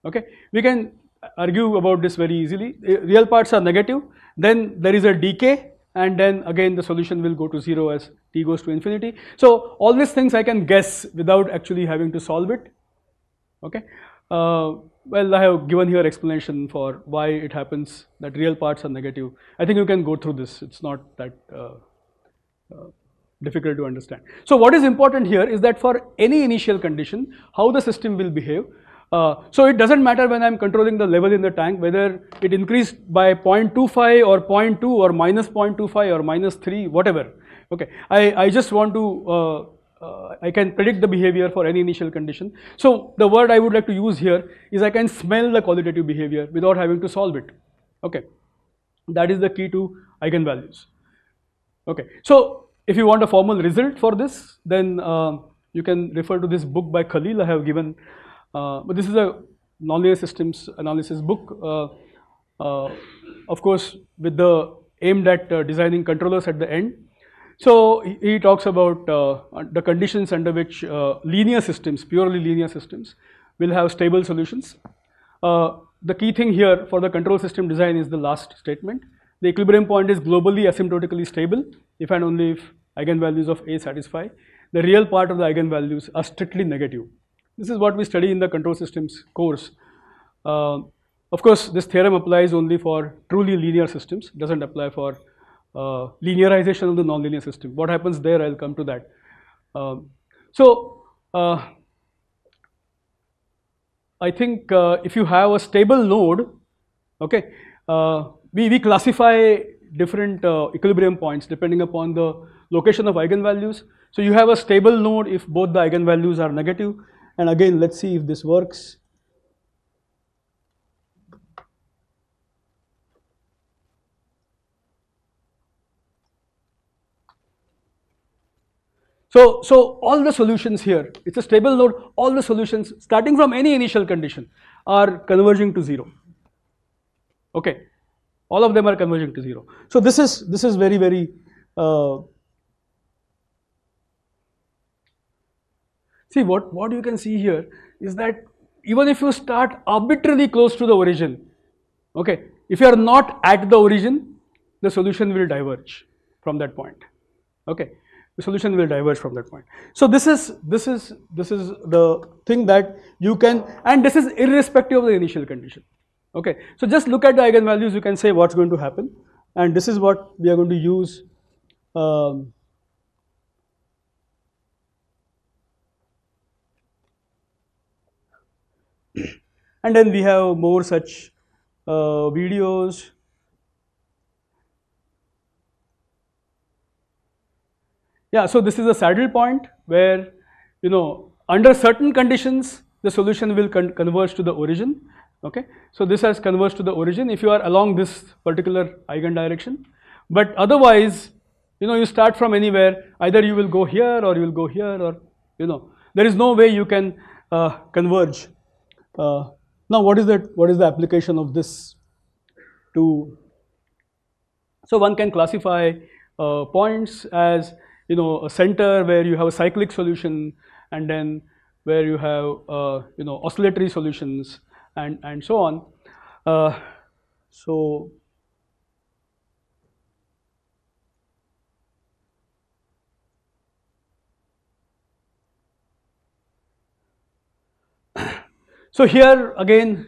Okay, we can argue about this very easily. Real parts are negative, then there is a decay, and then again the solution will go to 0 as t goes to infinity. So all these things I can guess without actually having to solve it. Okay, well, I have given here explanation for why it happens that real parts are negative. I think you can go through this. It's not that difficult to understand. So what is important here is that for any initial condition, how the system will behave, So it doesn't matter when I'm controlling the level in the tank, whether it increased by 0.25 or 0.2 or minus 0.25 or minus 3, whatever. Okay, I just want to, I can predict the behavior for any initial condition. So the word I would like to use here is I can smell the qualitative behavior without having to solve it. Okay, that is the key to eigenvalues. Okay, so if you want a formal result for this, then you can refer to this book by Khalil I have given, but this is a nonlinear systems analysis book, of course with the aimed at designing controllers at the end. So he talks about the conditions under which linear systems, purely linear systems, will have stable solutions. The key thing here for the control system design is the last statement. The equilibrium point is globally asymptotically stable if and only if eigenvalues of A satisfy. The real part of the eigenvalues are strictly negative. This is what we study in the control systems course. Of course, this theorem applies only for truly linear systems, doesn't apply for linearization of the nonlinear system. What happens there, I'll come to that. I think if you have a stable node, okay, we classify different equilibrium points depending upon the location of eigenvalues. So you have a stable node if both the eigenvalues are negative. And again, let's see if this works. So all the solutions here, it's a stable node, all the solutions starting from any initial condition are converging to 0. Okay, all of them are converging to 0. So this is very, very see what you can see here is that even if you start arbitrarily close to the origin, okay, if you are not at the origin, the solution will diverge from that point. Okay, the solution will diverge from that point. So this is the thing that you can, and this is irrespective of the initial condition. Okay, so just look at the eigenvalues, you can say what's going to happen, and this is what we are going to use. And then we have more such videos. Yeah, so this is a saddle point where, you know, under certain conditions, the solution will converge to the origin. Okay, so this has converged to the origin if you are along this particular eigen direction. But otherwise, you know, you start from anywhere, either you will go here or you will go here, or, you know, there is no way you can converge. Now, what is that? What is the application of this to? So one can classify points as, you know, a center where you have a cyclic solution, and then where you have you know, oscillatory solutions, and so on. So here again,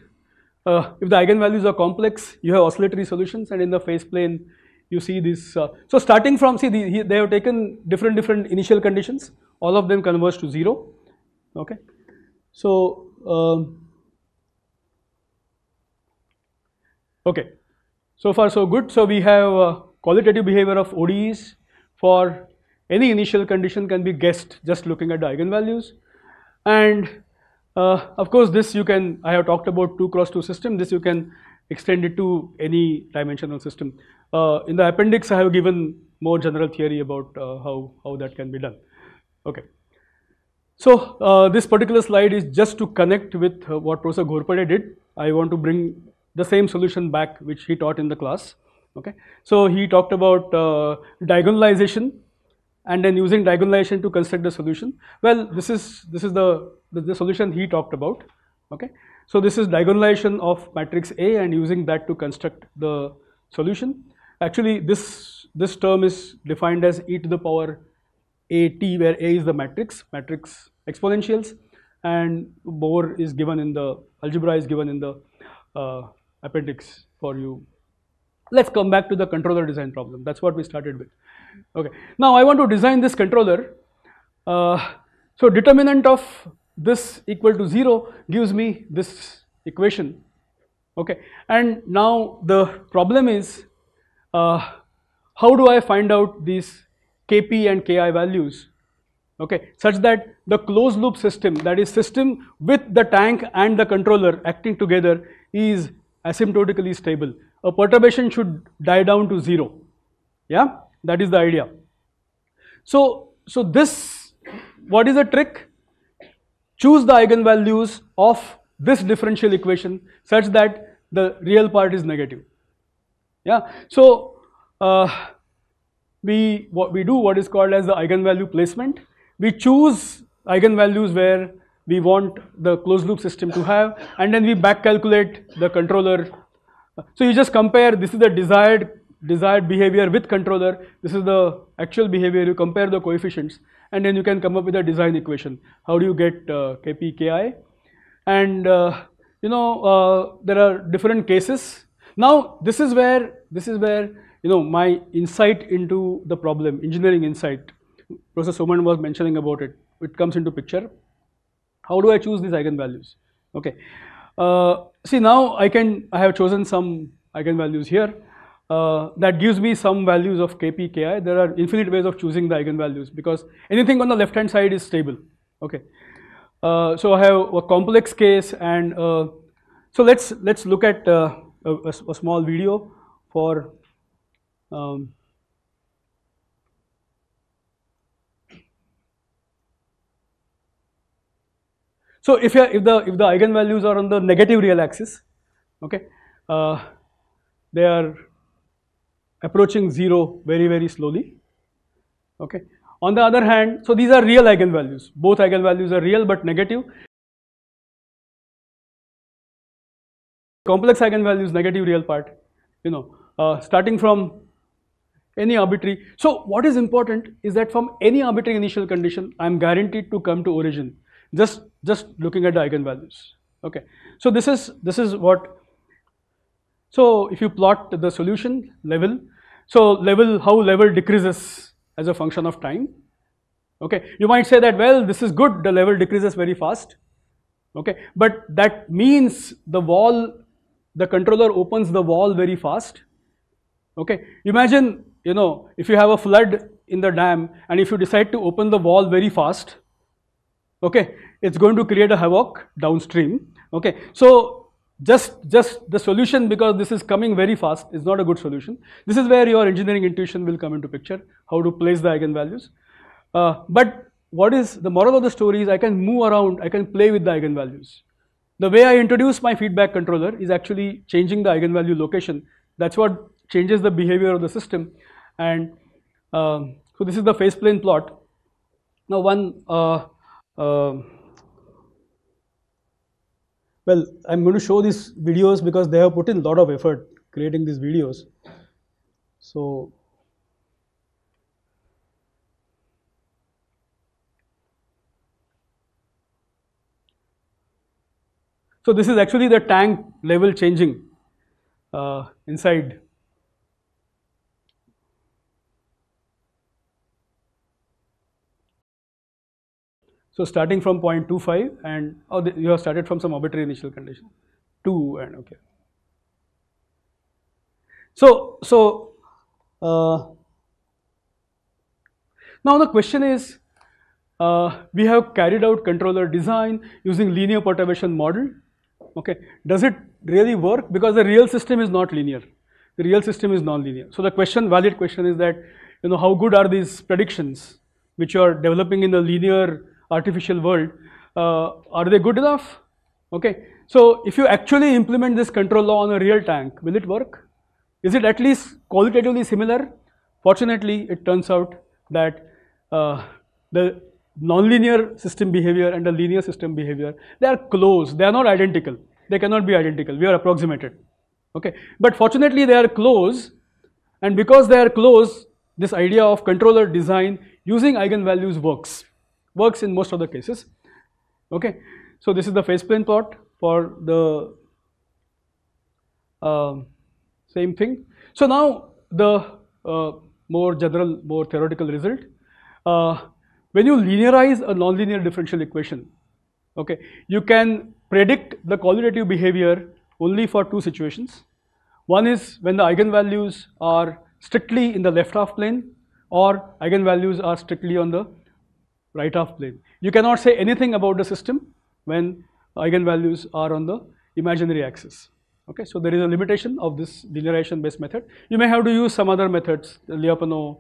if the eigenvalues are complex, you have oscillatory solutions, and in the phase plane you see this. So starting from, see, they have taken different initial conditions, all of them converge to 0. Okay, so okay, so far so good. So we have qualitative behavior of ODEs for any initial condition can be guessed just looking at the eigenvalues. And of course this you can, I have talked about 2×2 system, this you can extend it to any dimensional system. In the appendix I have given more general theory about how that can be done. Okay, so this particular slide is just to connect with what Professor Ghorpade did. I want to bring the same solution back which he taught in the class. Okay, so he talked about diagonalization, and then using diagonalization to construct the solution. Well, this is the solution he talked about. Okay, so this is diagonalization of matrix A and using that to construct the solution. Actually, this term is defined as e to the power at, where A is the matrix exponentials, and more is given in the algebra is given in the appendix for you. Let's come back to the controller design problem. That's what we started with. Okay, now I want to design this controller. So determinant of this equal to 0 gives me this equation. Okay, and now the problem is how do I find out these Kp and Ki values, okay, such that the closed loop system, that is system with the tank and the controller acting together, is asymptotically stable. A perturbation should die down to 0. Yeah, that is the idea. So this, what is the trick? Choose the eigenvalues of this differential equation such that the real part is negative. Yeah, so we do what is called as the eigenvalue placement. We choose eigenvalues where we want the closed loop system to have, and then we back calculate the controller. So you just compare, this is the desired behavior with controller, this is the actual behavior, you compare the coefficients, and then you can come up with a design equation. How do you get Kp, Ki? And there are different cases. Now this is where my insight into the problem, engineering insight, Professor Soman was mentioning about it, it comes into picture. How do I choose these eigenvalues? Okay, see, now I have chosen some eigenvalues here. That gives me some values of Kp, Ki. There are infinite ways of choosing the eigenvalues because anything on the left hand side is stable. Okay, so I have a complex case, and so let's look at a small video for so if the eigenvalues are on the negative real axis, okay, they are approaching 0 very, very slowly. Okay. On the other hand, so these are real eigenvalues. Both eigenvalues are real but negative. Complex eigenvalues, negative real part, starting from any arbitrary. So what is important is that from any arbitrary initial condition, I am guaranteed to come to origin. Just looking at the eigenvalues. Okay. So this is what. So if you plot the solution level, so how level decreases as a function of time. Okay, you might say that, well, this is good, the level decreases very fast. Okay, but that means the controller opens the wall very fast. Okay, imagine, if you have a flood in the dam and if you decide to open the wall very fast, okay, it's going to create a havoc downstream. Okay, so just the solution, because this is coming very fast, is not a good solution. This is where your engineering intuition will come into picture, how to place the eigenvalues. But what is the moral of the story is I can move around, I can play with the eigenvalues. The way I introduce my feedback controller is actually changing the eigenvalue location. That's what changes the behavior of the system. And so this is the phase plane plot. Now well, I'm going to show these videos because they have put in a lot of effort creating these videos. So this is actually the tank level changing inside. So starting from 0.25 and you have started from some arbitrary initial condition 2 and okay. So now the question is, we have carried out controller design using linear perturbation model. Okay, does it really work? Because the real system is not linear. The real system is non-linear. So the valid question is that, how good are these predictions which you are developing in the linear artificial world? Are they good enough? Okay, so if you actually implement this control law on a real tank, will it work? Is it at least qualitatively similar? Fortunately, it turns out that the nonlinear system behavior and the linear system behavior, they are close, they are not identical, they cannot be identical, we are approximated. Okay, but fortunately they are close, and because they are close, this idea of controller design using eigenvalues works in most of the cases. Okay, so this is the phase plane plot for the same thing. So now the more general, more theoretical result. When you linearize a nonlinear differential equation, Okay, you can predict the qualitative behavior only for two situations. One is when the eigenvalues are strictly in the left half plane, or eigenvalues are strictly on the right half plane. You cannot say anything about the system when eigenvalues are on the imaginary axis. Okay, so there is a limitation of this linearization based method. You may have to use some other methods, the Lyapunov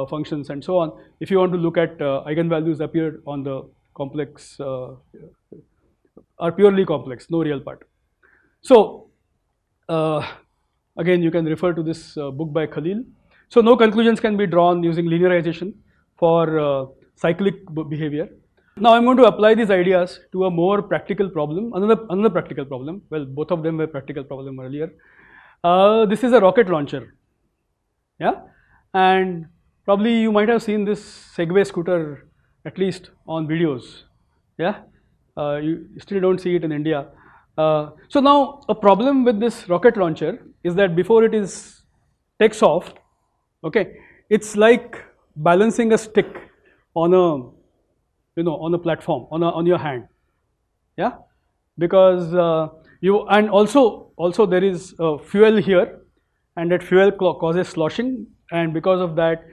functions and so on, if you want to look at eigenvalues appear on the complex, are purely complex, no real part. So again, you can refer to this book by Khalil. So no conclusions can be drawn using linearization for cyclic behavior. Now I'm going to apply these ideas to a more practical problem, another practical problem. Well, both of them were practical problem earlier. This is a rocket launcher, yeah, and probably you might have seen this Segway scooter at least on videos, yeah. You still don't see it in India. So now a problem with this rocket launcher is that before it takes off, okay, it's like balancing a stick on a on a platform, on your hand, yeah, because and also there is fuel here, and that fuel causes sloshing, and because of that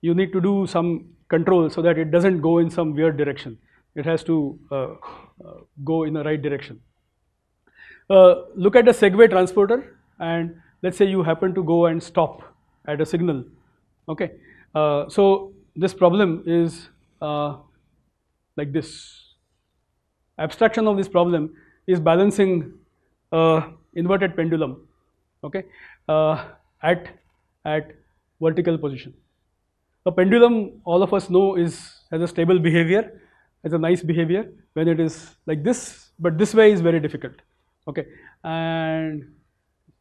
you need to do some control so that it doesn't go in some weird direction. It has to go in the right direction. Look at the Segway transporter, and let's say you happen to go and stop at a signal, okay. So this problem is like this. Abstraction of this problem is balancing inverted pendulum, okay, at vertical position. A pendulum, all of us know, has a stable behavior, has a nice behavior when it is like this, but this way is very difficult, okay. And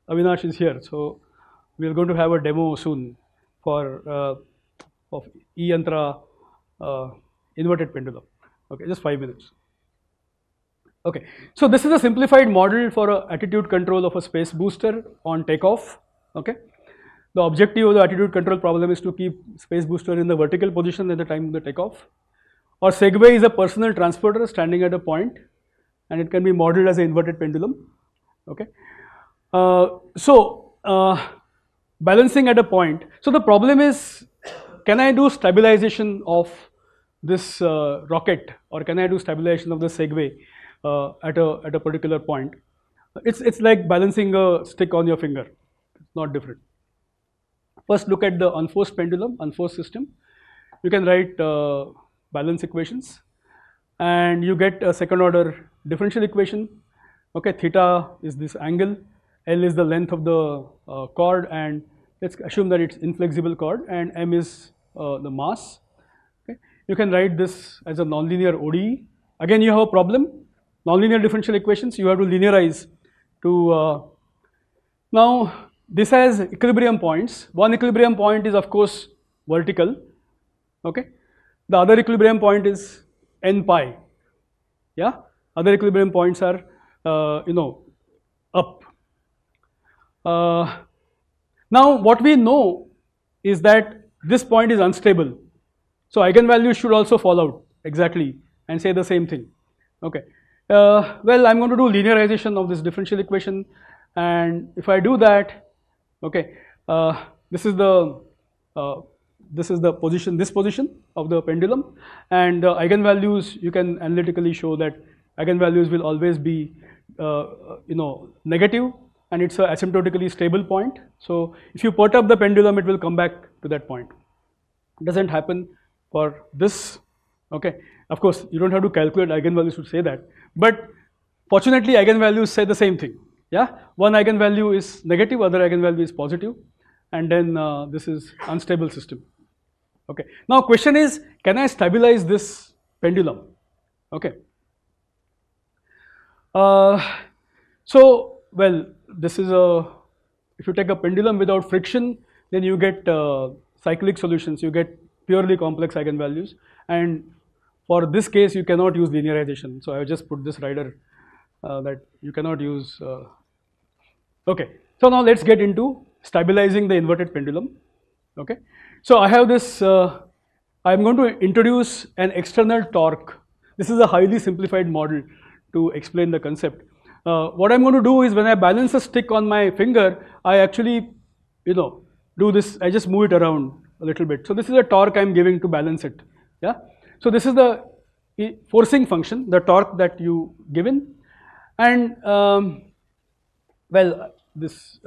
Avinash is here, so we are going to have a demo soon for of E-Yantra inverted pendulum. Okay, just 5 minutes. Okay, so this is a simplified model for a attitude control of a space booster on takeoff. Okay, the objective of the attitude control problem is to keep space booster in the vertical position at the time of the takeoff. Or Segway is a personal transporter standing at a point, and it can be modeled as an inverted pendulum. Okay, balancing at a point. So the problem is, can I do stabilization of this rocket, or can I do stabilization of the Segway at a particular point? It's like balancing a stick on your finger. It's not different. First, look at the unforced pendulum, unforced system. You can write balance equations, and you get a second order differential equation. Okay, theta is this angle, L is the length of the cord, and let's assume that it's inflexible cord, and m is the mass. Okay, you can write this as a nonlinear ODE. Again, you have a problem. Nonlinear differential equations, you have to linearize to now this has equilibrium points. One equilibrium point is of course vertical. Okay, the other equilibrium point is n pi. Yeah, other equilibrium points are up. Now what we know is that this point is unstable, so eigenvalues should also fall out exactly and say the same thing. Okay, well, I'm going to do linearization of this differential equation, and if I do that, okay, this is the position, this position of the pendulum, and the eigenvalues, you can analytically show that eigenvalues will always be negative, and it's a asymptotically stable point. So if you perturb the pendulum, it will come back to that point. It doesn't happen for this. Okay, of course you don't have to calculate eigenvalues to say that, but fortunately eigenvalues say the same thing. Yeah, one eigenvalue is negative, other eigenvalue is positive, and then this is unstable system. Okay, now question is, can I stabilize this pendulum? Okay, so well, this is if you take a pendulum without friction, then you get cyclic solutions, you get purely complex eigenvalues, and for this case you cannot use linearization. So I just put this rider that you cannot use. Okay, so now let's get into stabilizing the inverted pendulum. Okay, so I have this, I'm going to introduce an external torque. This is a highly simplified model to explain the concept. What I'm going to do is when I balance a stick on my finger, I actually, do this, I just move it around a little bit. So this is a torque I'm giving to balance it. Yeah. So this is the forcing function, the torque that you given. And well, these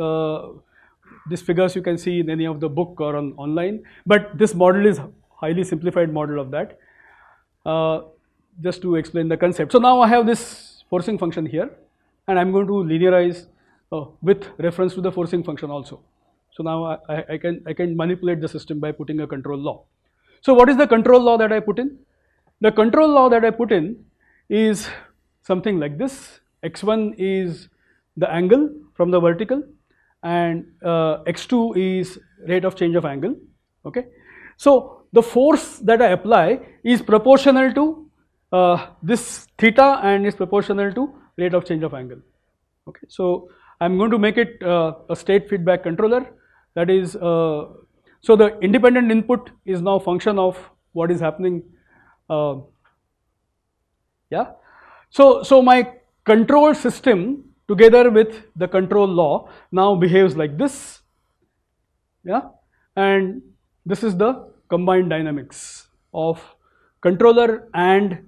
figures you can see in any of the book or online, but this model is highly simplified model of that. Just to explain the concept. So now I have this forcing function here, and I'm going to linearize with reference to the forcing function also. So now I can manipulate the system by putting a control law. So what is the control law that I put in? The control law that I put in is something like this. X1 is the angle from the vertical, and x2 is rate of change of angle. Okay. So the force that I apply is proportional to this theta and is proportional to rate of change of angle. Okay. So I'm going to make it a state feedback controller. That is, so the independent input is now function of what is happening. Yeah. So my control system together with the control law now behaves like this. Yeah. And this is the combined dynamics of controller and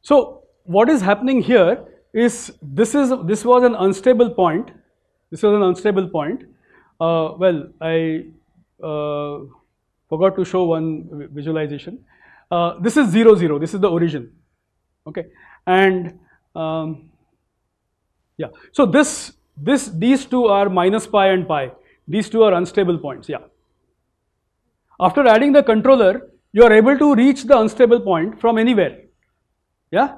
so what is happening here is this was an unstable point. This was an unstable point. Well, I forgot to show one visualization. This is 0, 0. This is the origin. Okay, and yeah. So these two are minus pi and pi. These two are unstable points. Yeah. After adding the controller, you are able to reach the unstable point from anywhere. Yeah.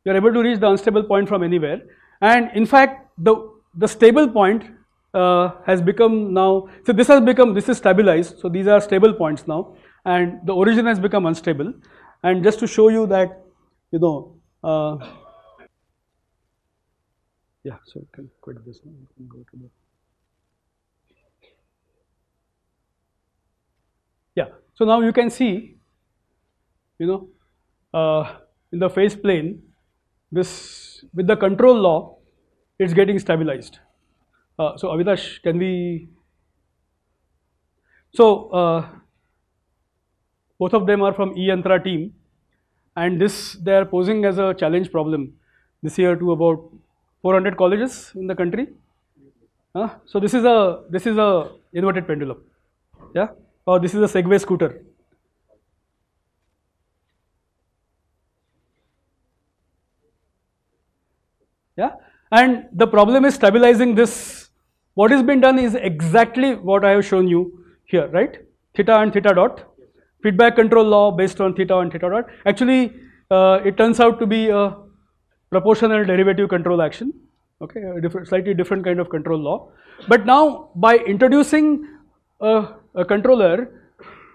You are able to reach the unstable point from anywhere, and in fact the stable point has become now, so this is stabilized, so these are stable points now, and the origin has become unstable. And just to show you that, yeah, so you can quit this now, you can go to the, yeah, so now you can see, in the phase plane, this with the control law, it's getting stabilized. So Avinash, can we? So both of them are from eYantra team, and this they are posing as a challenge problem this year to about 400 colleges in the country. So this is a inverted pendulum, yeah, or this is a Segway scooter. Yeah, and the problem is stabilizing this. What is being done is exactly what I have shown you here, right? Theta and theta dot, feedback control law based on theta and theta dot. Actually, it turns out to be a proportional derivative control action. Okay, a slightly different kind of control law. But now, by introducing a controller,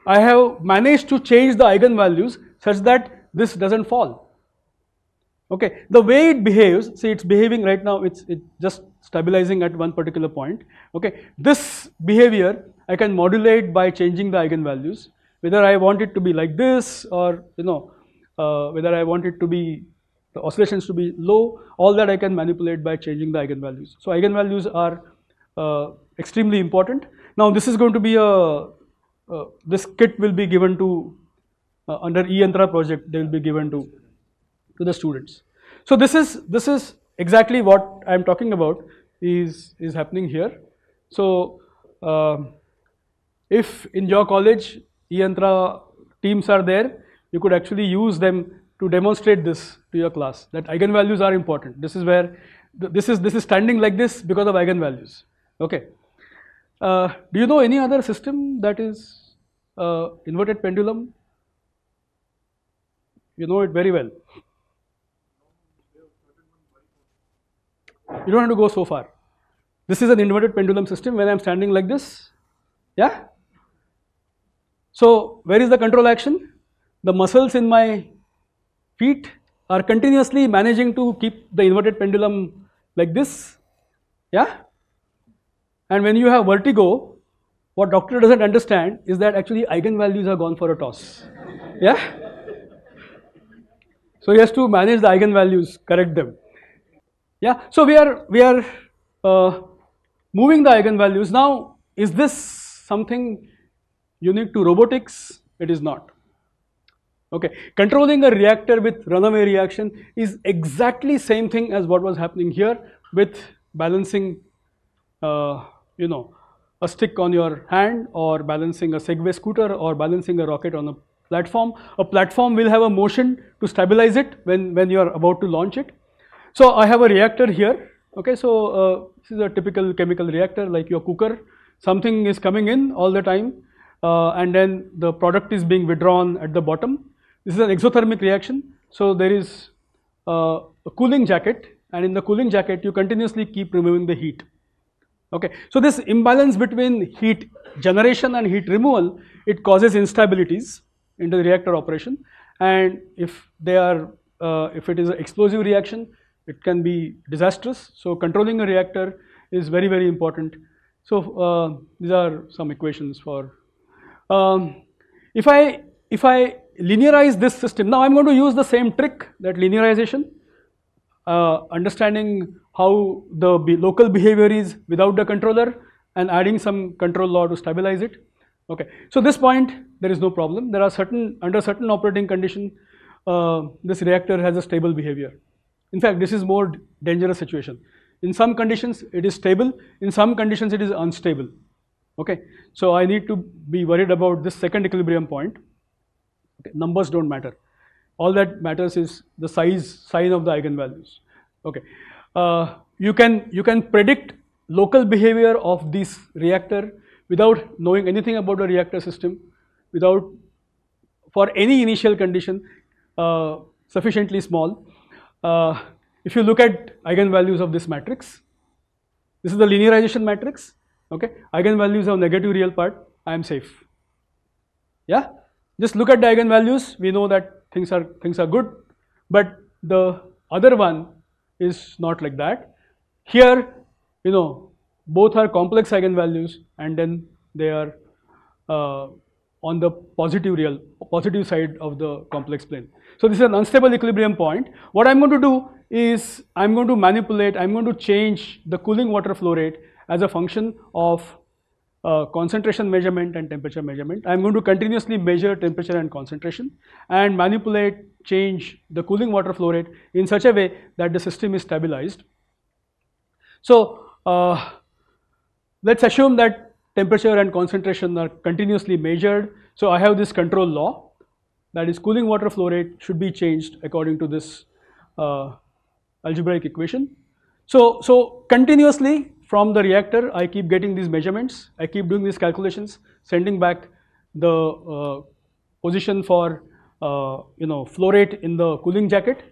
I have managed to change the eigenvalues such that this doesn't fall. Okay, the way it behaves, see, it's behaving right now, it's just stabilizing at one particular point. Okay, this behavior I can modulate by changing the eigenvalues, whether I want it to be like this, or whether I want it to be the oscillations to be low. All that I can manipulate by changing the eigenvalues. So eigenvalues are extremely important. Now this is going to be this kit will be given to under eYantra project. They will be given to the students. So this is exactly what I am talking about is happening here. So if in your college eYantra teams are there, you could actually use them to demonstrate this to your class, that eigenvalues are important. This is where this is standing like this because of eigenvalues. Okay. Do you know any other system that is inverted pendulum? You know it very well. You don't have to go so far. This is an inverted pendulum system when I am standing like this. Yeah. So where is the control action? The muscles in my feet are continuously managing to keep the inverted pendulum like this, yeah? And when you have vertigo, what doctor doesn't understand is that actually eigenvalues are gone for a toss, yeah? So he has to manage the eigenvalues, correct them, yeah? So we are moving the eigenvalues. Now, is this something unique to robotics? It is not. Okay, controlling a reactor with runaway reaction is exactly same thing as what was happening here with balancing, you know, a stick on your hand, or balancing a Segway scooter, or balancing a rocket on a platform. A platform will have a motion to stabilize it when you are about to launch it. So I have a reactor here. Okay, so this is a typical chemical reactor like your cooker. Something is coming in all the time, and then the product is being withdrawn at the bottom. This is an exothermic reaction. So there is a cooling jacket, and in the cooling jacket you continuously keep removing the heat. Okay, so this imbalance between heat generation and heat removal, it causes instabilities in the reactor operation, and if they are, if it is an explosive reaction, it can be disastrous. So controlling a reactor is very, very important. So these are some equations for, if I linearize this system, now I'm going to use the same trick, that linearization, understanding how the local behavior is without the controller and adding some control law to stabilize it. Okay, so this point there is no problem. There are under certain operating condition, this reactor has a stable behavior. In fact, this is more dangerous situation. In some conditions it is stable, in some conditions it is unstable. Okay, so I need to be worried about this second equilibrium point. Okay, numbers don't matter. All that matters is the sign of the eigenvalues. Okay, you can predict local behavior of this reactor without knowing anything about the reactor system, without, for any initial condition sufficiently small. If you look at eigenvalues of this matrix, this is the linearization matrix. Okay, eigenvalues of negative real part, I am safe. Yeah, just look at the eigenvalues, we know that things are good, but the other one is not like that. Here, you know, both are complex eigenvalues, and then they are on the positive side of the complex plane. So this is an unstable equilibrium point. What I'm going to do is I'm going to change the cooling water flow rate as a function of concentration measurement and temperature measurement. I'm going to continuously measure temperature and concentration and change the cooling water flow rate in such a way that the system is stabilized. So let's assume that temperature and concentration are continuously measured. So I have this control law, that is cooling water flow rate should be changed according to this algebraic equation. So continuously from the reactor I keep getting these measurements, I keep doing these calculations, sending back the position for you know, flow rate in the cooling jacket,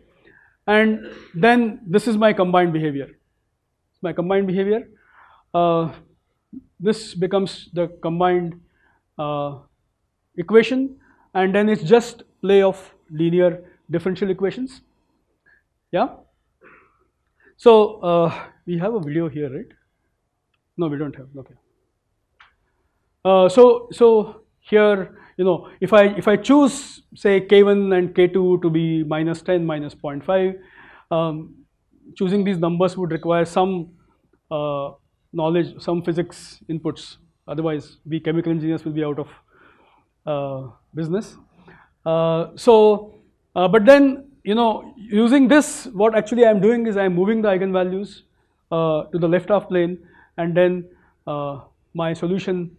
and then this is my combined behavior. My combined behavior, this becomes the combined equation, and then it's just play of linear differential equations. Yeah. So we have a video here, right? No, we don't have. Okay. So here, you know, if I choose say K1 and K2 to be -10, -0.5, choosing these numbers would require some knowledge, some physics inputs. Otherwise, we chemical engineers will be out of business. But then, you know, using this, what actually I am doing is I am moving the eigenvalues to the left half plane, and then my solution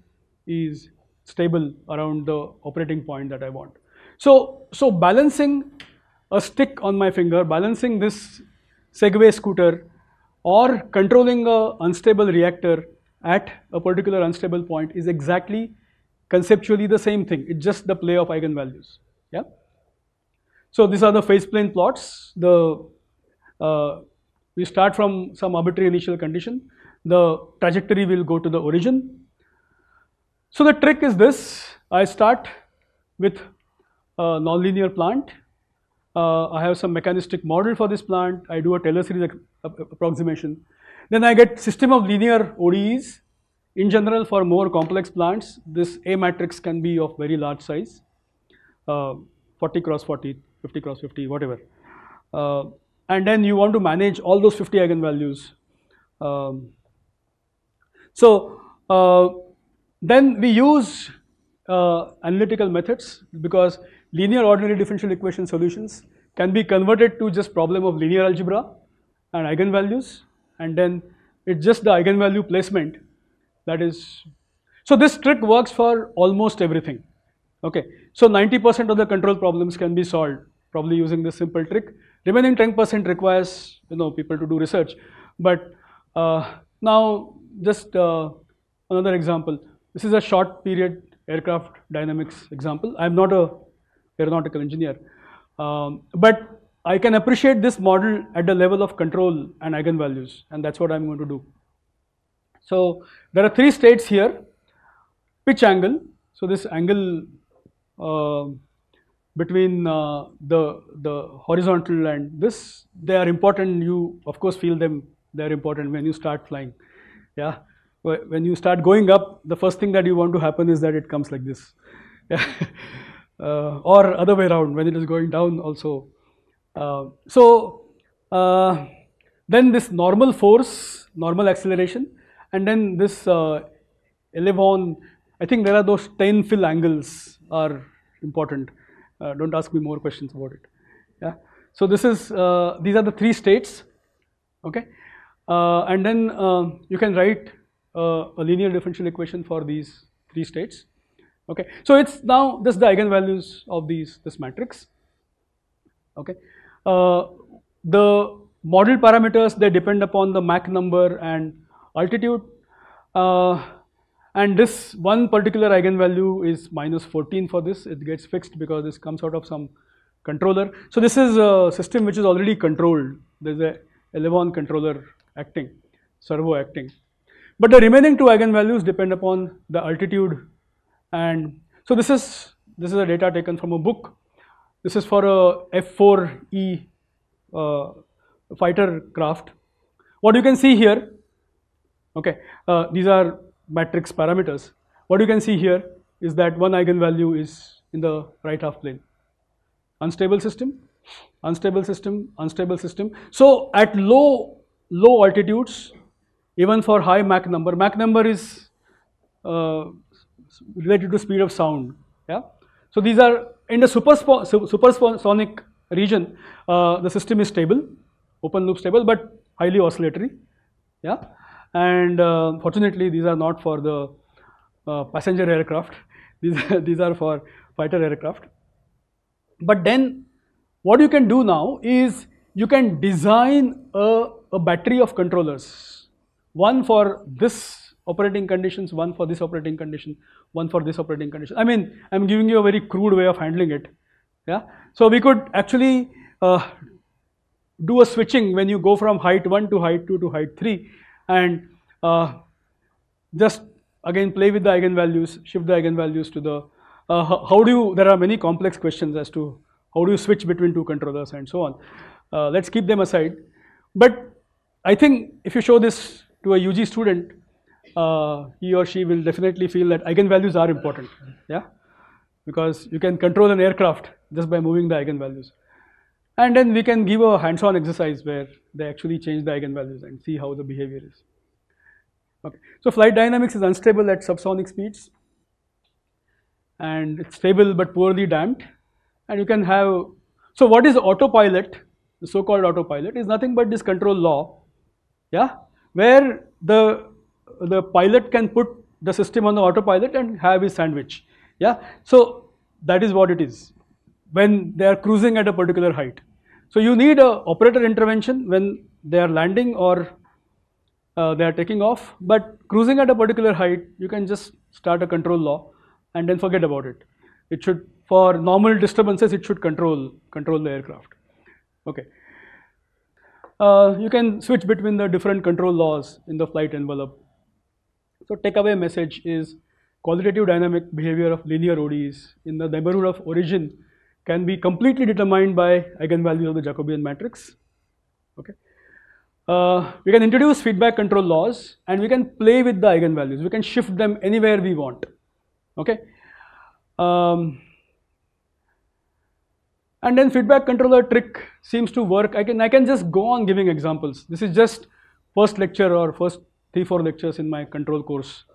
is stable around the operating point that I want. So balancing a stick on my finger, balancing this Segway scooter, or controlling a unstable reactor at a particular unstable point is exactly conceptually the same thing. It's just the play of eigenvalues. Yeah. So these are the phase plane plots. We start from some arbitrary initial condition. The trajectory will go to the origin. So the trick is this: I start with a nonlinear plant. I have some mechanistic model for this plant. I do a Taylor series approximation. Then I get system of linear ODEs. In general, for more complex plants, this A matrix can be of very large size, 40 cross 40, 50 cross 50, whatever. And then you want to manage all those 50 eigenvalues. Then we use analytical methods, because linear ordinary differential equation solutions can be converted to just problem of linear algebra and eigenvalues, and then it's just the eigenvalue placement that is. So this trick works for almost everything. Okay, so 90% of the control problems can be solved probably using this simple trick. Remaining 10% requires people to do research. But now just another example. This is a short period aircraft dynamics example. I'm not a aeronautical engineer, but I can appreciate this model at the level of control and eigenvalues, and that's what I'm going to do. So there are three states here. Pitch angle. So this angle between the horizontal and this, they are important. You of course feel them. They are important when you start flying. Yeah. When you start going up, the first thing that you want to happen is that it comes like this, or other way around when it is going down also. Then this normal force, normal acceleration, and then this elevon. I think there are those 10 fill angles are important. Don't ask me more questions about it. Yeah. So this is these are the three states. Okay, and then you can write a linear differential equation for these three states. Okay, so it's now just the eigenvalues of this matrix. Okay, the model parameters, they depend upon the Mach number and altitude, and this one particular eigenvalue is -14 for this. It gets fixed because this comes out of some controller. So this is a system which is already controlled. There's a elevon controller acting, servo acting. But the remaining two eigenvalues depend upon the altitude, and so this is a data taken from a book. This is for a F4E fighter craft. What you can see here, okay, these are matrix parameters. What you can see here is that one eigenvalue is in the right half plane. Unstable system, unstable system, unstable system. So at low altitudes, even for high Mach number is related to speed of sound. Yeah. So these are in the supersonic region. The system is stable, open loop stable, but highly oscillatory. Yeah. And fortunately, these are not for the passenger aircraft. These are for fighter aircraft. But then, what you can do now is you can design a battery of controllers. One for this operating conditions, one for this operating condition, one for this operating condition. I mean, I'm giving you a very crude way of handling it. Yeah. So we could actually do a switching when you go from height 1 to height 2 to height 3, and just again play with the eigenvalues, shift the eigenvalues to the there are many complex questions as to how do you switch between two controllers and so on. Let's keep them aside. But I think if you show this to a UG student, he or she will definitely feel that eigenvalues are important. Yeah, because you can control an aircraft just by moving the eigenvalues. And then we can give a hands-on exercise where they actually change the eigenvalues and see how the behavior is. Okay. So flight dynamics is unstable at subsonic speeds, and it's stable but poorly damped. And you can have, so what is autopilot? The so-called autopilot is nothing but this control law, yeah, where the pilot can put the system on the autopilot and have his sandwich. Yeah. So that is what it is when they are cruising at a particular height. So you need a operator intervention when they are landing or they are taking off, but cruising at a particular height, you can just start a control law and then forget about it. It should, for normal disturbances, it should control the aircraft. Okay. You can switch between the different control laws in the flight envelope. So takeaway message is qualitative dynamic behavior of linear ODEs in the neighborhood of origin can be completely determined by eigenvalues of the Jacobian matrix. Okay. We can introduce feedback control laws, and we can play with the eigenvalues. We can shift them anywhere we want. Okay. And then feedback controller trick seems to work. I can just go on giving examples. This is just first lecture or first 3-4 lectures in my control course.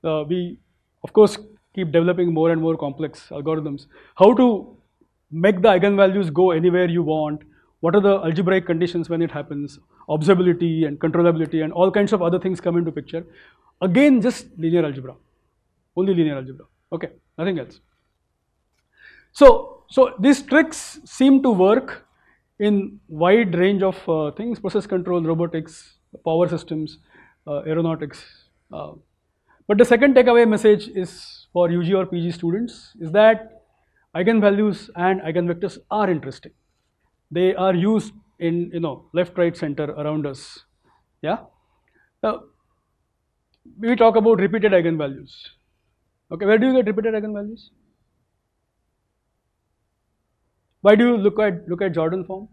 We of course keep developing more and more complex algorithms. How to make the eigenvalues go anywhere you want, what are the algebraic conditions when it happens, observability and controllability and all kinds of other things come into picture. Again, just linear algebra, only linear algebra, okay, nothing else. So these tricks seem to work in wide range of things, process control, robotics, power systems, aeronautics. But the second takeaway message is for UG or PG students is that eigenvalues and eigenvectors are interesting. They are used in left, right, center around us. Yeah. Now we talk about repeated eigenvalues. Okay, where do you get repeated eigenvalues? Why do you look at Jordan form?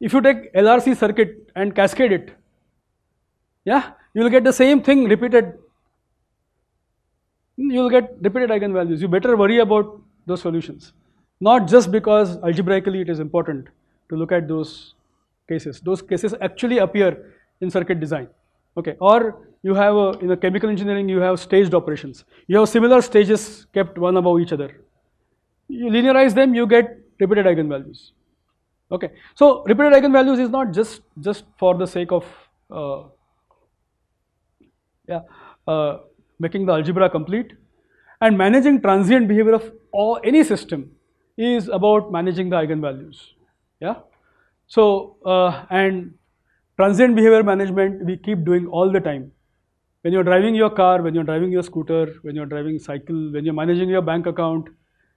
If you take LRC circuit and cascade it, yeah, you will get the same thing repeated. You will get repeated eigenvalues. You better worry about those solutions. Not just because algebraically it is important to look at those cases. Those cases actually appear in circuit design. Okay, or you have in a chemical engineering you have staged operations. You have similar stages kept one above each other. You linearize them, you get repeated eigenvalues. Okay, so repeated eigenvalues is not just for the sake of making the algebra complete, and managing transient behavior of any system is about managing the eigenvalues. Yeah. So and transient behavior management we keep doing all the time. When you're driving your car, when you're driving your scooter, when you're driving cycle, when you're managing your bank account,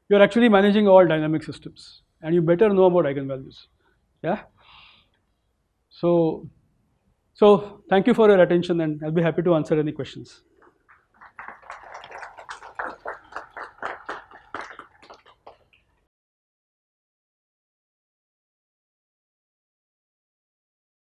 you're actually managing all dynamic systems, and you better know about eigenvalues. Yeah. So thank you for your attention, and I'll be happy to answer any questions.